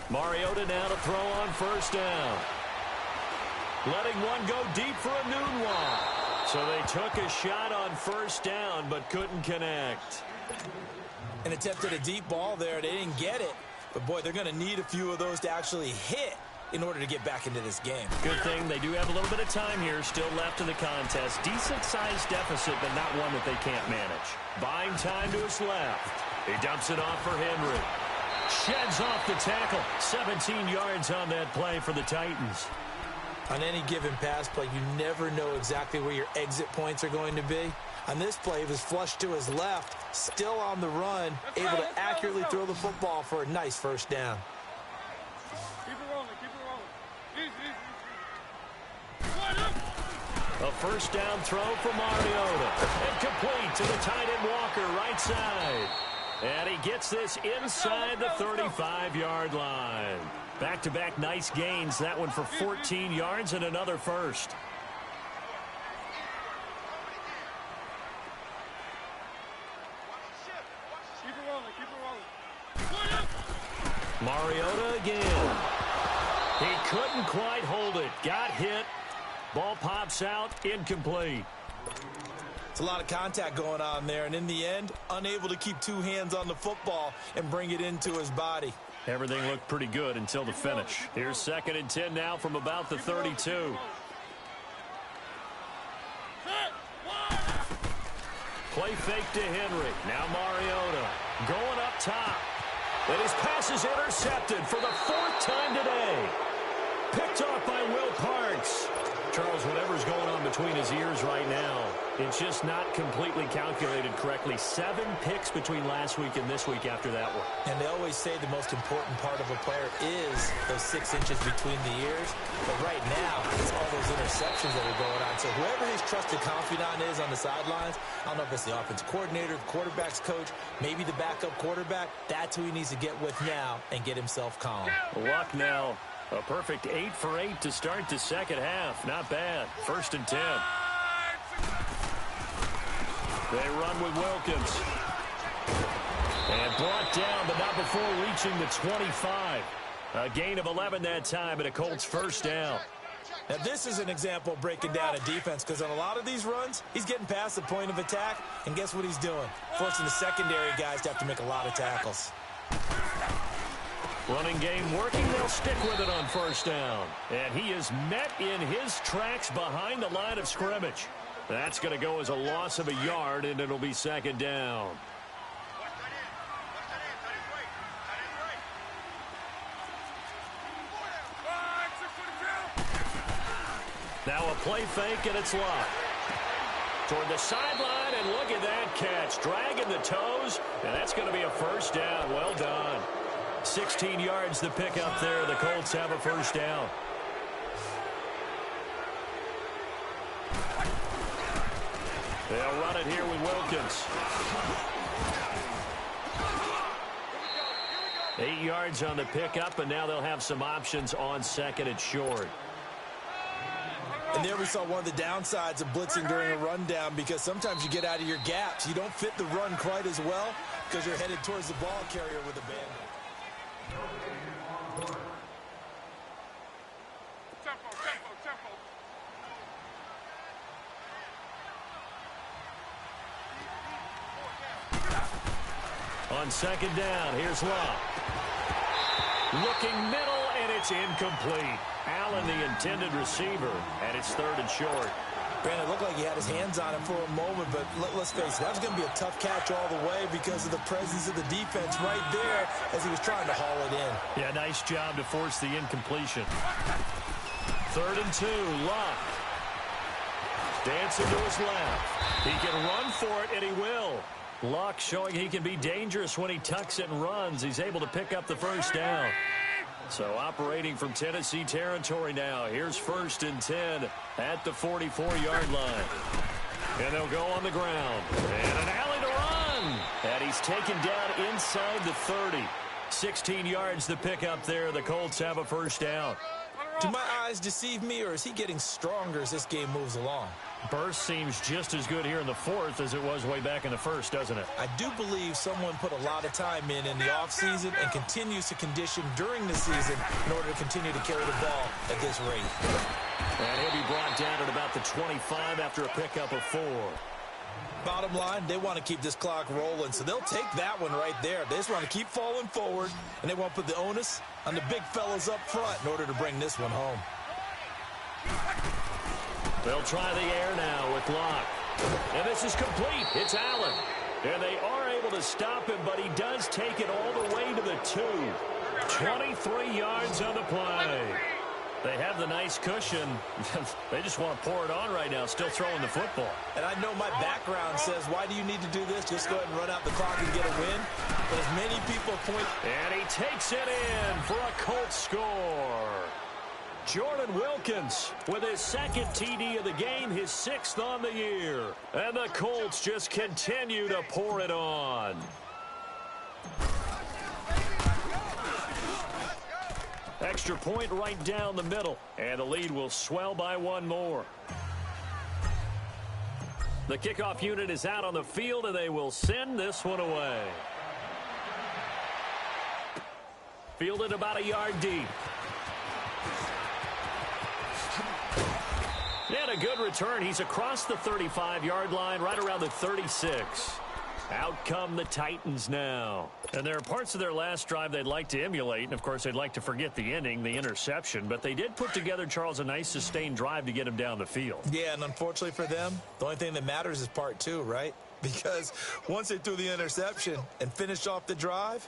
Mariota now to throw on first down. Letting one go deep for a noon one. So they took a shot on first down, but couldn't connect. And attempted a deep ball there. They didn't get it. But, boy, they're going to need a few of those to actually hit in order to get back into this game. Good thing they do have a little bit of time here still left in the contest. Decent-sized deficit, but not one that they can't manage. Buying time to his left. He dumps it off for Henry. Sheds off the tackle. 17 yards on that play for the Titans. On any given pass play, you never know exactly where your exit points are going to be. On this play, he was flushed to his left, still on the run, able to accurately throw the football for a nice first down. Keep it rolling, keep it rolling. A first down throw for Mariota. And complete to the tight end Walker, right side. And he gets this inside the 35-yard line. Back-to-back nice gains. That one for 14 yards and another first. Mariota again. He couldn't quite hold it. Got hit. Ball pops out. Incomplete. It's a lot of contact going on there, and in the end, unable to keep two hands on the football and bring it into his body. Everything looked pretty good until the finish. Here's 2nd and 10 now from about the 32. Play fake to Henry. Now Mariota going up top. And his pass is intercepted for the 4th time today. Picked off by Will Parks. Charles, whatever's going on between his ears right now, it's just not completely calculated correctly. 7 picks between last week and this week after that one. And they always say the most important part of a player is those 6 inches between the ears. But right now, it's all those interceptions that are going on. So whoever his trusted confidant is on the sidelines, I don't know if it's the offense coordinator, the quarterback's coach, maybe the backup quarterback, that's who he needs to get with now and get himself calm. Luck now. A perfect 8 for 8 to start the second half. Not bad. 1st and 10. They run with Wilkins. And brought down, but not before reaching the 25. A gain of 11 that time, and a Colts first down. Now, this is an example of breaking down a defense, because on a lot of these runs, he's getting past the point of attack, and guess what he's doing? Forcing the secondary guys to have to make a lot of tackles. Running game working. They'll stick with it on 1st down. And he is met in his tracks behind the line of scrimmage. That's going to go as a loss of a yard, and it'll be 2nd down. Now a play fake, and it's Locke. Toward the sideline, and look at that catch. Dragging the toes, and that's going to be a 1st down. Well done. 16 yards to pick up there. The Colts have a 1st down. They'll run it here with Wilkins. 8 yards on the pickup, and now they'll have some options on 2nd and short. And there we saw one of the downsides of blitzing during a rundown, because sometimes you get out of your gaps. You don't fit the run quite as well because you're headed towards the ball carrier with a bandit. On 2nd down, here's Locke. Looking middle, and it's incomplete. Allen, the intended receiver, and it's 3rd and short. Brandon, it looked like he had his hands on it for a moment, but let's face it, that was going to be a tough catch all the way because of the presence of the defense right there as he was trying to haul it in. Yeah, nice job to force the incompletion. 3rd and 2, Locke. Dancing to his left. He can run for it, and he will. Luck showing he can be dangerous when he tucks it and runs. He's able to pick up the 1st down. So operating from Tennessee territory now. Here's 1st and 10 at the 44-yard line. And they'll go on the ground. And an alley to run. And he's taken down inside the 30. 16 yards to pick up there. The Colts have a 1st down. Do my eyes deceive me, or is he getting stronger as this game moves along? Burst seems just as good here in the 4th as it was way back in the 1st, doesn't it? I do believe someone put a lot of time in the offseason and continues to condition during the season in order to continue to carry the ball at this rate. And he'll be brought down at about the 25 after a pickup of 4. Bottom line, they want to keep this clock rolling, so they'll take that one right there. They just want to keep falling forward, and they want to put the onus on the big fellas up front in order to bring this one home. They'll try the air now with Locke. And this is complete. It's Allen. And they are able to stop him, but he does take it all the way to the 2. 23 yards on the play. They have the nice cushion. They just want to pour it on right now, still throwing the football. And I know my background says, why do you need to do this? Just go ahead and run out the clock and get a win. But as many people point... And he takes it in for a Colts score. Jordan Wilkins with his 2nd TD of the game, his 6th on the year. And the Colts just continue to pour it on. Extra point right down the middle, and the lead will swell by 1 more. The kickoff unit is out on the field, and they will send this one away. Fielded about a yard deep. And a good return. He's across the 35-yard line, right around the 36. Out come the Titans now. And there are parts of their last drive they'd like to emulate. And, of course, they'd like to forget the inning, the interception. But they did put together, Charles, a nice sustained drive to get him down the field. Yeah, and unfortunately for them, the only thing that matters is part two, right? Because once they threw the interception and finished off the drive,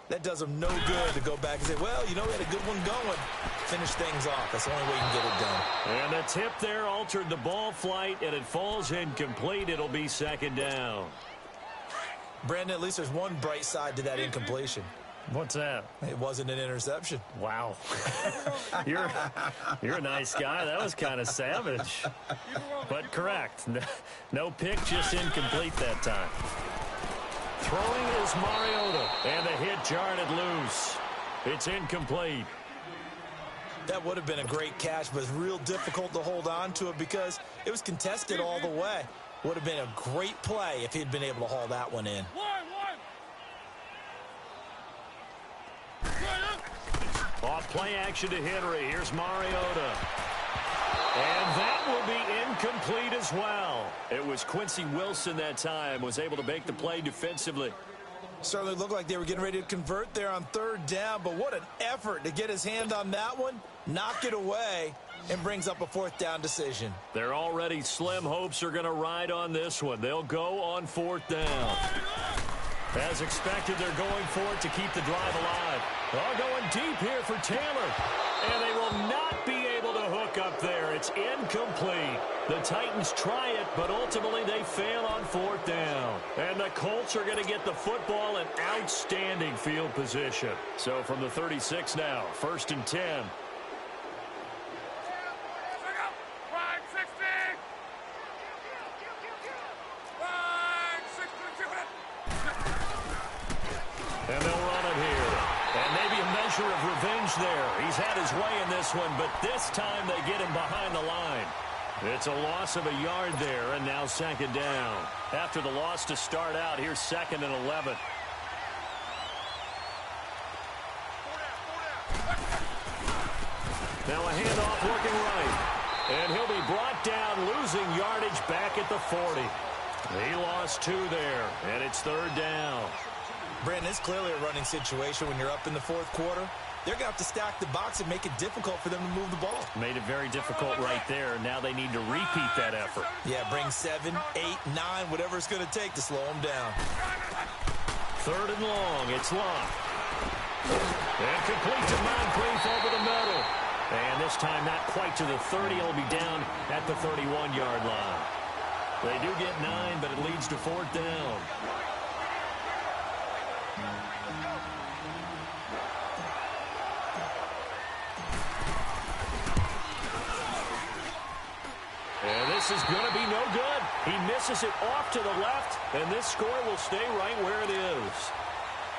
that does them no good to go back and say, well, you know, we had a good one going. Finish things off. That's the only way you can get it done. And the tip there altered the ball flight, and it falls incomplete. It'll be second down. Brandon, at least there's one bright side to that incompletion. What's that? It wasn't an interception. Wow. You're a nice guy. That was kind of savage. But correct. No pick, just incomplete that time. Throwing is Mariota, and the hit jarred it loose. It's incomplete. That would have been a great catch, but it's real difficult to hold on to it because it was contested all the way. Would have been a great play if he'd been able to haul that one in. Off play action to Henry. Here's Mariota. And that will be incomplete as well. It was Quincy Wilson that time, was able to make the play defensively. Certainly looked like they were getting ready to convert there on third down, but what an effort to get his hand on that one, knock it away, and brings up a fourth down decision. Their already slim hopes are going to ride on this one. They'll go on fourth down. As expected, they're going for it to keep the drive alive. They're going deep here for Taylor. And they will not be able to hook up there. It's incomplete. The Titans try it, but ultimately they fail on fourth down. And the Colts are going to get the football in outstanding field position. So from the 36 now, 1st and 10. And they'll run it here. And maybe a measure of revenge there. He's had his way in this one, but this time they get him behind the line. It's a loss of a yard there, and now second down. After the loss to start out, here's 2nd and 11. Now a handoff looking right. And he'll be brought down, losing yardage back at the 40. He lost 2 there, and it's 3rd down. Brandon, it's clearly a running situation when you're up in the fourth quarter. They're going to have to stack the box and make it difficult for them to move the ball. Made it very difficult right there. Now they need to repeat that effort. Yeah, bring 7, 8, 9, whatever it's going to take to slow them down. 3rd and long. It's Locke. And complete to Moncrief over the middle. And this time not quite to the 30. It'll be down at the 31-yard line. They do get 9, but it leads to 4th down. And this is going to be no good. He misses it off to the left, and this score will stay right where it is.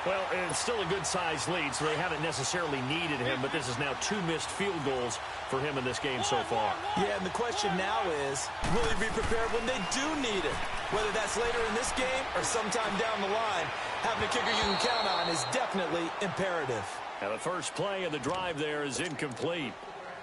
Well, it's still a good-sized lead, so they haven't necessarily needed him, but this is now 2 missed field goals for him in this game so far. Yeah, and the question now is, will he be prepared when they do need it? Whether that's later in this game or sometime down the line, having a kicker you can count on is definitely imperative. Now, the first play of the drive there is incomplete.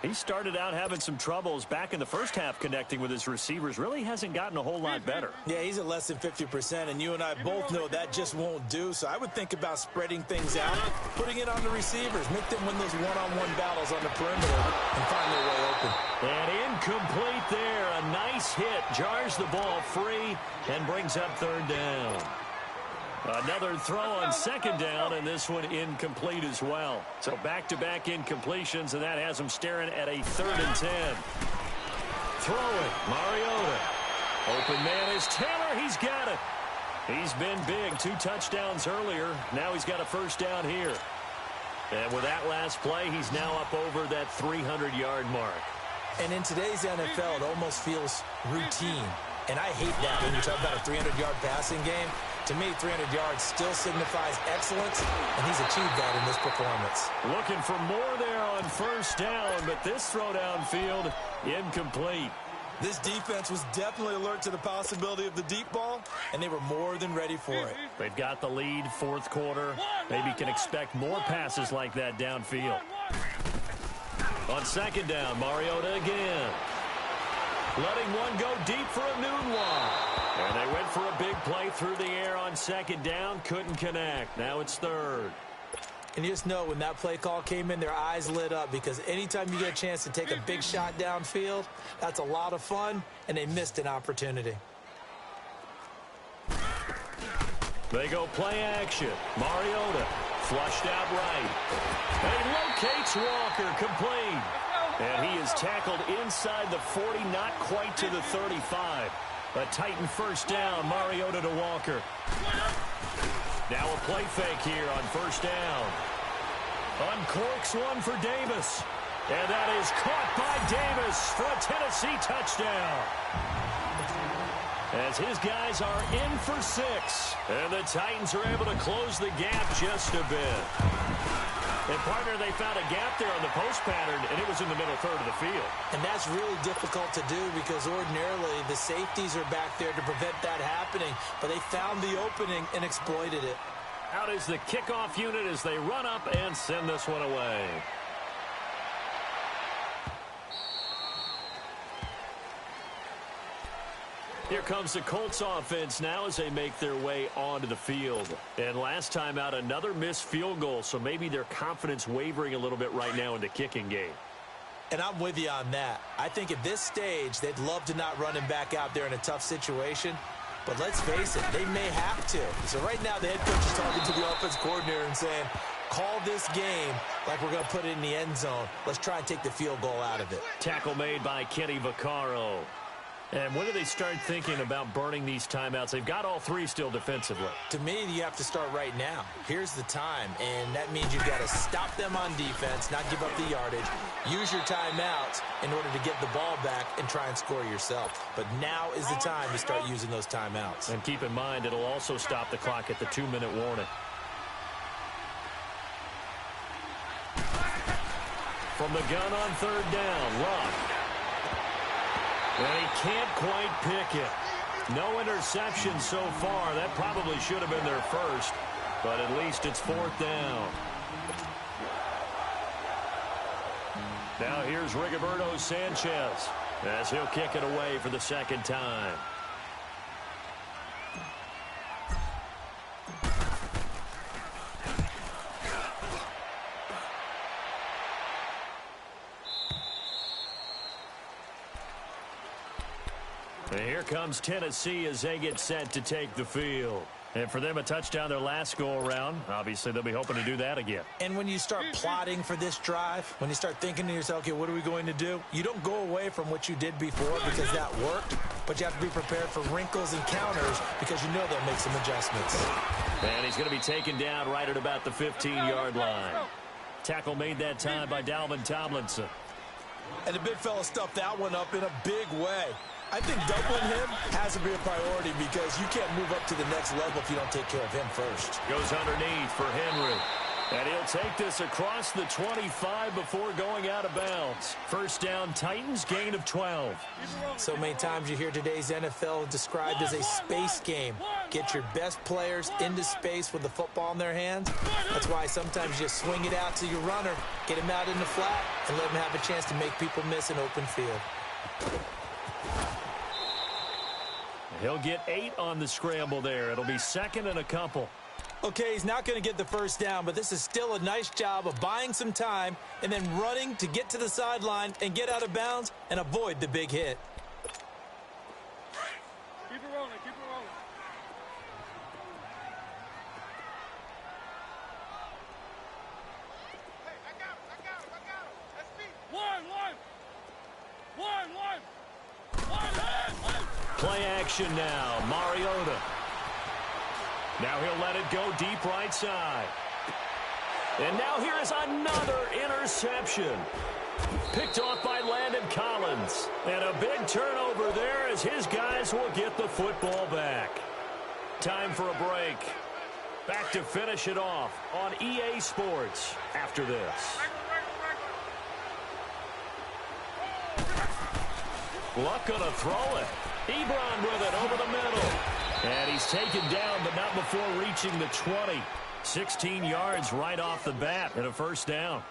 He started out having some troubles back in the first half connecting with his receivers. Really hasn't gotten a whole lot better. Yeah, he's at less than 50%, and you and I both know that just won't do. So I would think about spreading things out, putting it on the receivers, make them win those one-on-one battles on the perimeter and find their way open. And incomplete there. A nice hit. Jars the ball free and brings up 3rd down. Another throw on 2nd down, and this one incomplete as well. So back-to-back incompletions, and that has them staring at a 3rd and 10. Throwing, Mariota. Open man is Taylor. He's got it. He's been big. 2 touchdowns earlier. Now he's got a first down here. And with that last play, he's now up over that 300-yard mark. And in today's NFL, it almost feels routine. And I hate that when you talk about a 300-yard passing game. To me, 300 yards still signifies excellence, and he's achieved that in this performance. Looking for more there on first down, but this throw downfield incomplete. This defense was definitely alert to the possibility of the deep ball, and they were more than ready for it. They've got the lead, fourth quarter. Maybe can expect more passes like that downfield. On second down, Mariota again. Letting one go deep for a noon one. And they went for a big play through the air on second down. Couldn't connect. Now it's third. And you just know when that play call came in, their eyes lit up because anytime you get a chance to take a big shot downfield, that's a lot of fun, and they missed an opportunity. They go play action. Mariota flushed out right. He locates Walker complete. And he is tackled inside the 40, not quite to the 35. A Titan first down, Mariota to Walker. Now a play fake here on first down. Uncorks one for Davis. And that is caught by Davis for a Tennessee touchdown. As his guys are in for 6. And the Titans are able to close the gap just a bit. And, partner, they found a gap there on the post pattern, and it was in the middle third of the field. And that's really difficult to do because ordinarily the safeties are back there to prevent that happening. But they found the opening and exploited it. Out is the kickoff unit as they run up and send this one away. Here comes the Colts offense now as they make their way onto the field. And last time out, another missed field goal, so maybe their confidence wavering a little bit right now in the kicking game. And I'm with you on that. I think at this stage, they'd love to not run him back out there in a tough situation. But let's face it, they may have to. So right now, the head coach is talking to the offense coordinator and saying, call this game like we're going to put it in the end zone. Let's try and take the field goal out of it. Tackle made by Kenny Vaccaro. And when do they start thinking about burning these timeouts? They've got all three still defensively. To me, you have to start right now. Here's the time, and that means you've got to stop them on defense, not give up the yardage, use your timeouts in order to get the ball back and try and score yourself. But now is the time to start using those timeouts. And keep in mind, it'll also stop the clock at the 2-minute warning. From the gun on third down, Luck. And he can't quite pick it. No interception so far. That probably should have been their first, but at least it's fourth down. Now here's Rigoberto Sanchez as he'll kick it away for the second time. And here comes Tennessee as they get set to take the field. And for them, a touchdown their last go-around. Obviously, they'll be hoping to do that again. And when you start plotting for this drive, when you start thinking to yourself, okay, what are we going to do? You don't go away from what you did before because that worked, but you have to be prepared for wrinkles and counters because you know they'll make some adjustments. And he's going to be taken down right at about the 15-yard line. Tackle made that time by Dalvin Tomlinson. And the big fella stuffed that one up in a big way. I think doubling him has to be a priority because you can't move up to the next level if you don't take care of him first. Goes underneath for Henry. And he'll take this across the 25 before going out of bounds. First down, Titans, gain of 12. So many times you hear today's NFL described as a space game. Get your best players into space with the football in their hands. That's why sometimes you just swing it out to your runner, get him out in the flat, and let him have a chance to make people miss an open field. He'll get 8 on the scramble there. It'll be second and a couple. Okay, he's not going to get the first down, but this is still a nice job of buying some time and then running to get to the sideline and get out of bounds and avoid the big hit. Keep it rolling, keep it rolling. Hey, I got him. That's me. One. Play action now. Mariota. Now he'll let it go deep right side. And now here is another interception. Picked off by Landon Collins. And a big turnover there as his guys will get the football back. Time for a break. Back to finish it off on EA Sports after this. Luck gonna throw it. Ebron with it over the middle. And he's taken down, but not before reaching the 20. 16 yards right off the bat and a first down.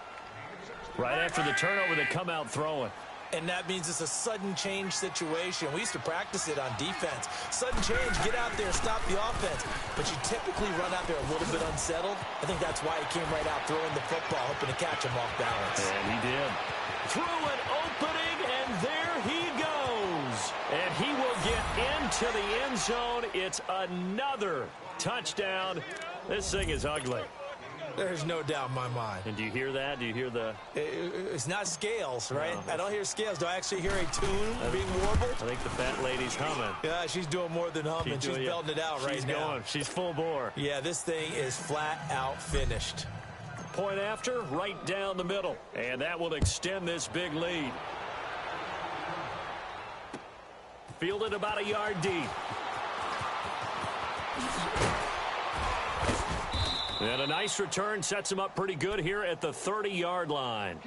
Right after the turnover, they come out throwing. And that means it's a sudden change situation. We used to practice it on defense. Sudden change, get out there, stop the offense. But you typically run out there a little bit unsettled. I think that's why he came right out throwing the football, hoping to catch him off balance. And he did. Through an opening, and there he goes. And he will get into the end zone. It's another touchdown. This thing is ugly. There's no doubt in my mind. And do you hear that? Do you hear the... It's not scales, right? No. I don't hear scales. Do I actually hear a tune being warbled? I think the fat lady's humming. Yeah, she's doing more than humming. She's belting it out right now. She's going. She's full bore. Yeah, this thing is flat out finished. Point after, right down the middle. And that will extend this big lead. Fielded about a yard deep. And a nice return sets them up pretty good here at the 30-yard line.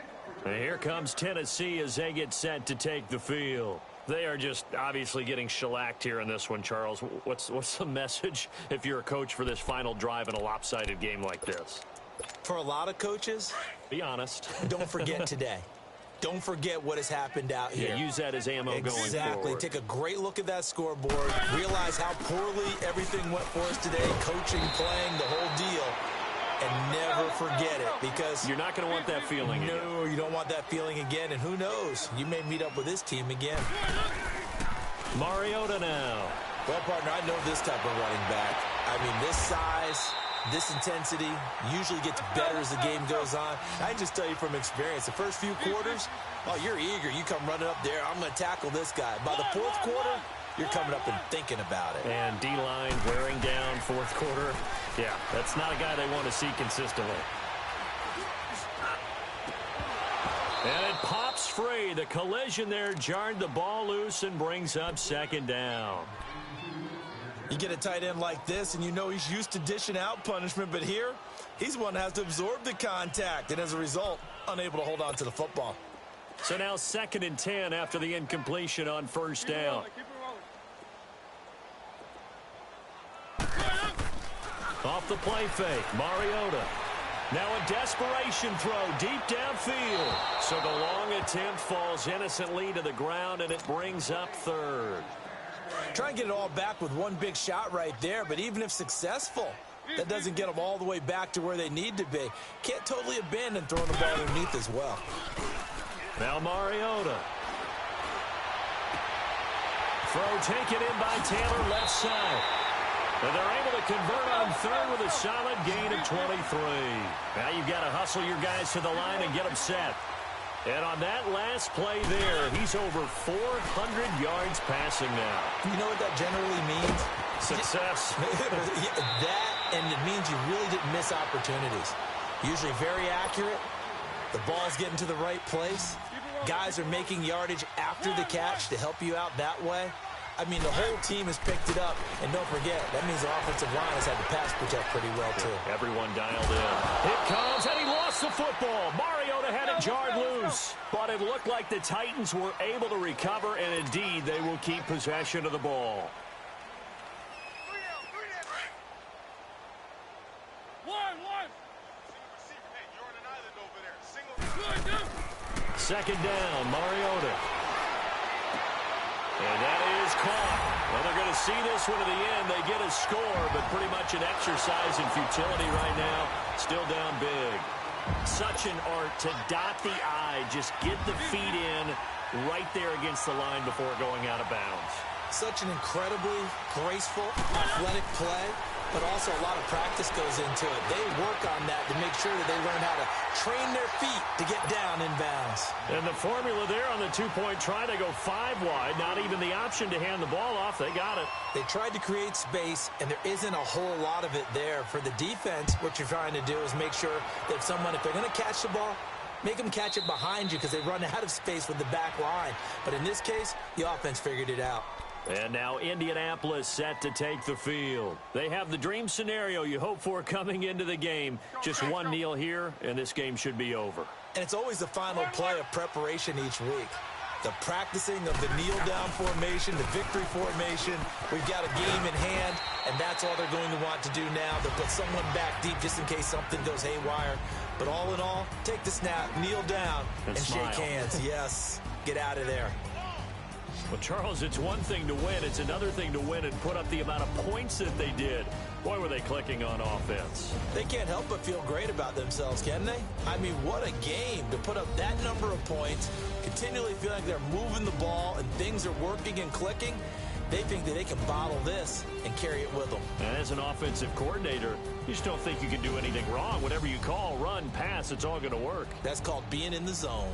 And here comes Tennessee as they get set to take the field. They are just obviously getting shellacked here in this one, Charles. What's the message if you're a coach for this final drive in a lopsided game like this? For a lot of coaches, be honest. Don't forget today. Don't forget what has happened out here. Yeah, use that as ammo going forward. Exactly. Take a great look at that scoreboard. Realize how poorly everything went for us today. Coaching, playing, the whole deal. And never forget it, because... You're not going to want that feeling again. No, you don't want that feeling again. And who knows? You may meet up with this team again. Mariota now. Well, partner, I know this type of running back. I mean, this size... This intensity usually gets better as the game goes on. I can just tell you from experience, the first few quarters, oh, you're eager. You come running up there. I'm going to tackle this guy. By the fourth quarter, you're coming up and thinking about it. And D-line wearing down fourth quarter. Yeah, that's not a guy they want to see consistently. And it pops free. The collision there jarred the ball loose and brings up second down. You get a tight end like this, and you know he's used to dishing out punishment, but here, he's one that has to absorb the contact, and as a result, unable to hold on to the football. So now 2nd and 10 after the incompletion on first down. Off the play fake, Mariota. Now a desperation throw deep downfield. So the long attempt falls innocently to the ground, and it brings up 3rd. Try and get it all back with one big shot right there, but even if successful, that doesn't get them all the way back to where they need to be. Can't totally abandon throwing the ball underneath as well. Now Mariota. Throw taken in by Taylor left side. And they're able to convert on 3rd with a solid gain of 23. Now you've got to hustle your guys to the line and get them set. And on that last play there, he's over 400 yards passing now. You know what that generally means? Success. That, and it means you really didn't miss opportunities. Usually very accurate. The ball's getting to the right place. Guys are making yardage after the catch to help you out that way. I mean, the whole team has picked it up. And don't forget, that means the offensive line has had to pass protect pretty well, too. Everyone dialed in. It comes, and he lost the football. Mariota had it jarred loose. But it looked like the Titans were able to recover, and indeed, they will keep possession of the ball. Second down, Mariota. And that is caught. Well, they're going to see this one to the end. They get a score, but pretty much an exercise in futility right now. Still down big. Such an art to dot the I, just get the feet in right there against the line before going out of bounds. Such an incredibly graceful, athletic play, but also a lot of practice goes into it. They work on that to make sure that they learn how to train their feet to get down in bounds. And the formula there on the two-point try, they go 5 wide. Not even the option to hand the ball off. They got it. They tried to create space, and there isn't a whole lot of it there. For the defense, what you're trying to do is make sure that if they're going to catch the ball, make them catch it behind you because they run out of space with the back line. But in this case, the offense figured it out. And now Indianapolis set to take the field. They have the dream scenario you hope for coming into the game. Just one kneel here, and this game should be over. And it's always the final play of preparation each week. The practicing of the kneel-down formation, the victory formation. We've got a game in hand, and that's all they're going to want to do now. They'll put someone back deep just in case something goes haywire. But all in all, take the snap, kneel down, and shake hands. Yes, get out of there. Well, Charles, it's one thing to win. It's another thing to win and put up the amount of points that they did. Boy, were they clicking on offense. They can't help but feel great about themselves, can they? I mean, what a game to put up that number of points, continually feeling like they're moving the ball and things are working and clicking. They think that they can bottle this and carry it with them. And as an offensive coordinator, you just don't think you can do anything wrong. Whatever you call, run, pass, it's all going to work. That's called being in the zone.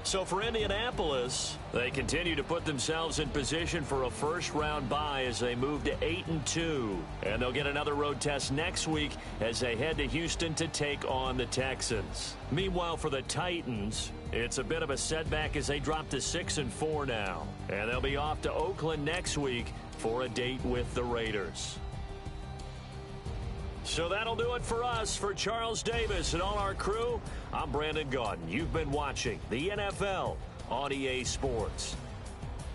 So for Indianapolis, they continue to put themselves in position for a first-round bye as they move to 8-2. And they'll get another road test next week as they head to Houston to take on the Texans. Meanwhile, for the Titans, it's a bit of a setback as they drop to 6-4 now. And they'll be off to Oakland next week for a date with the Raiders. So that'll do it for us. For Charles Davis and all our crew, I'm Brandon Gaudin. You've been watching the NFL on EA Sports.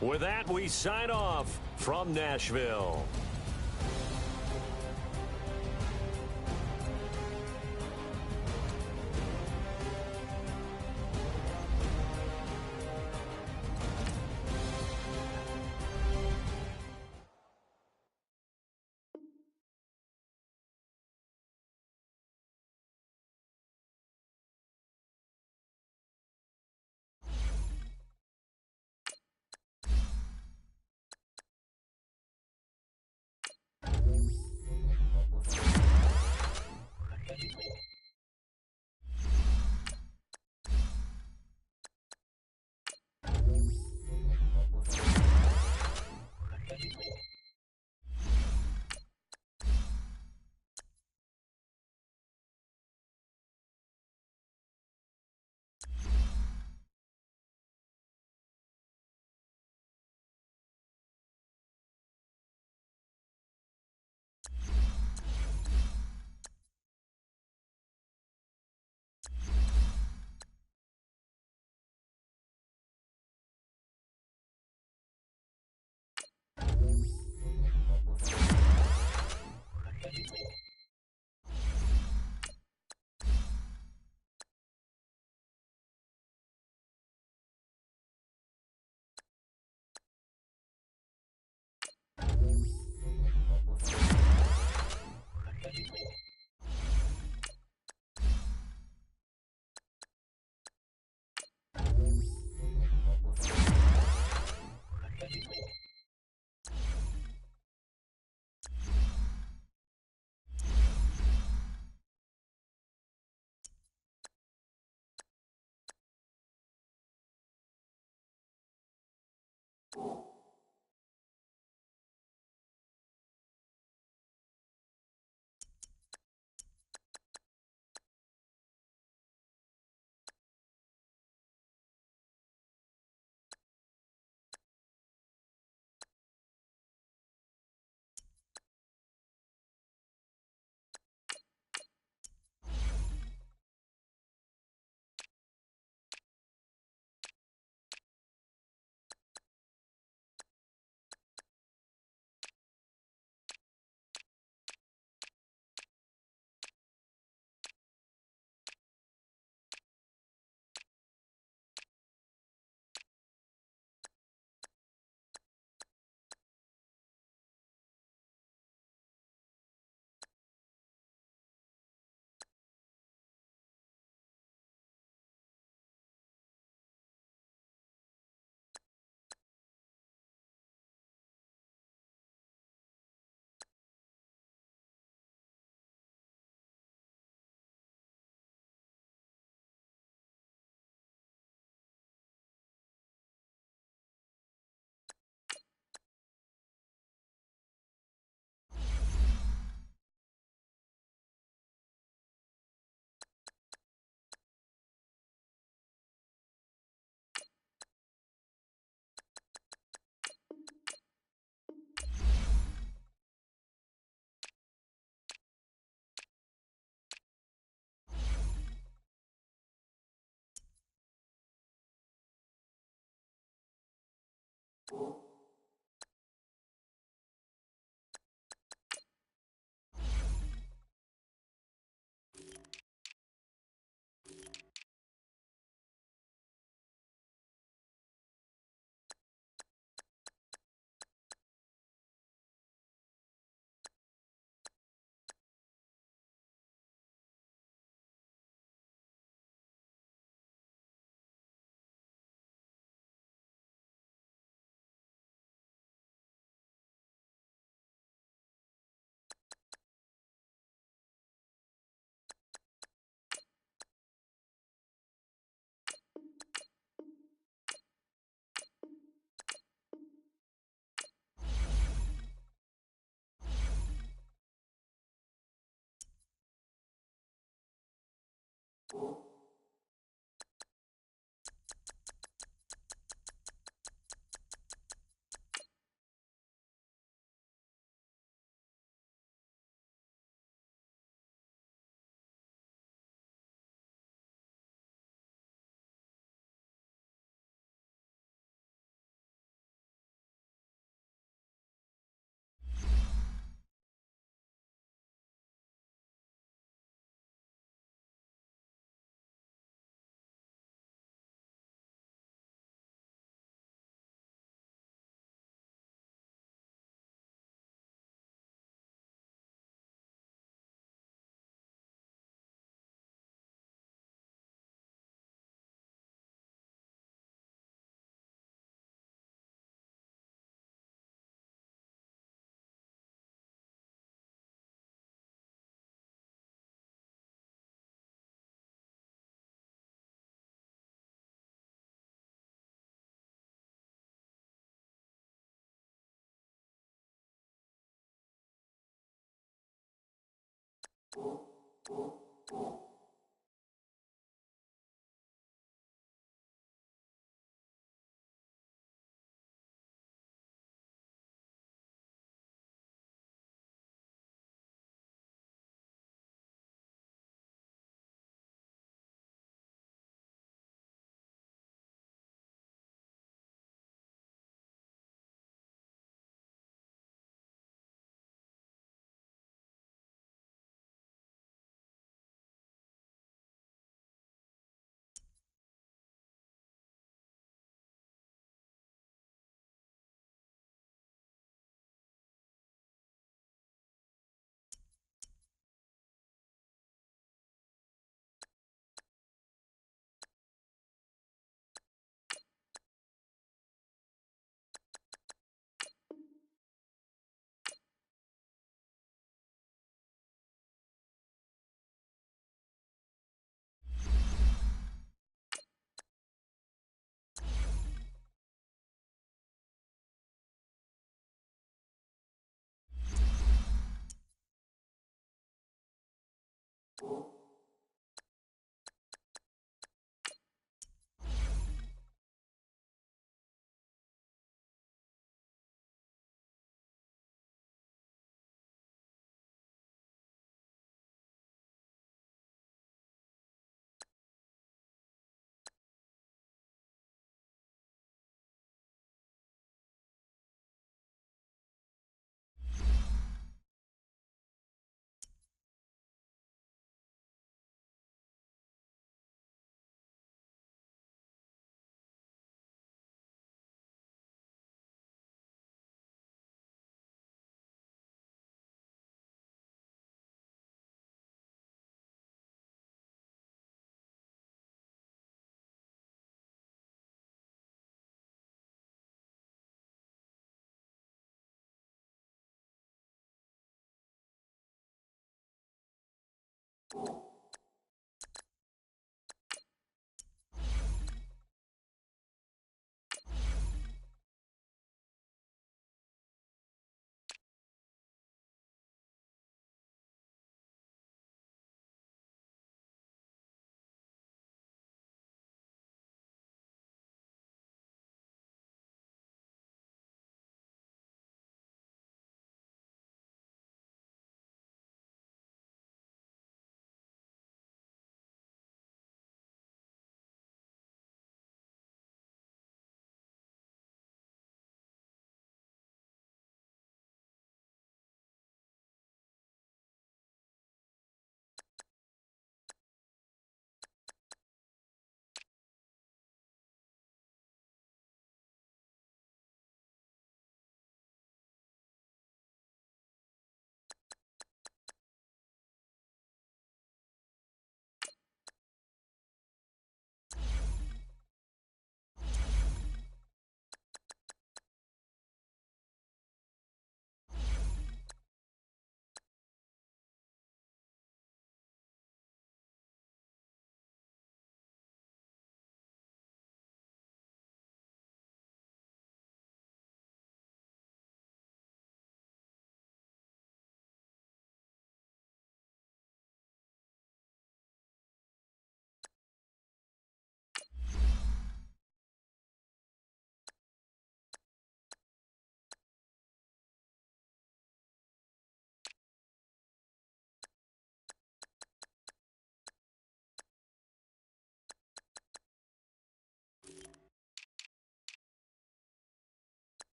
With that, we sign off from Nashville.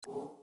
You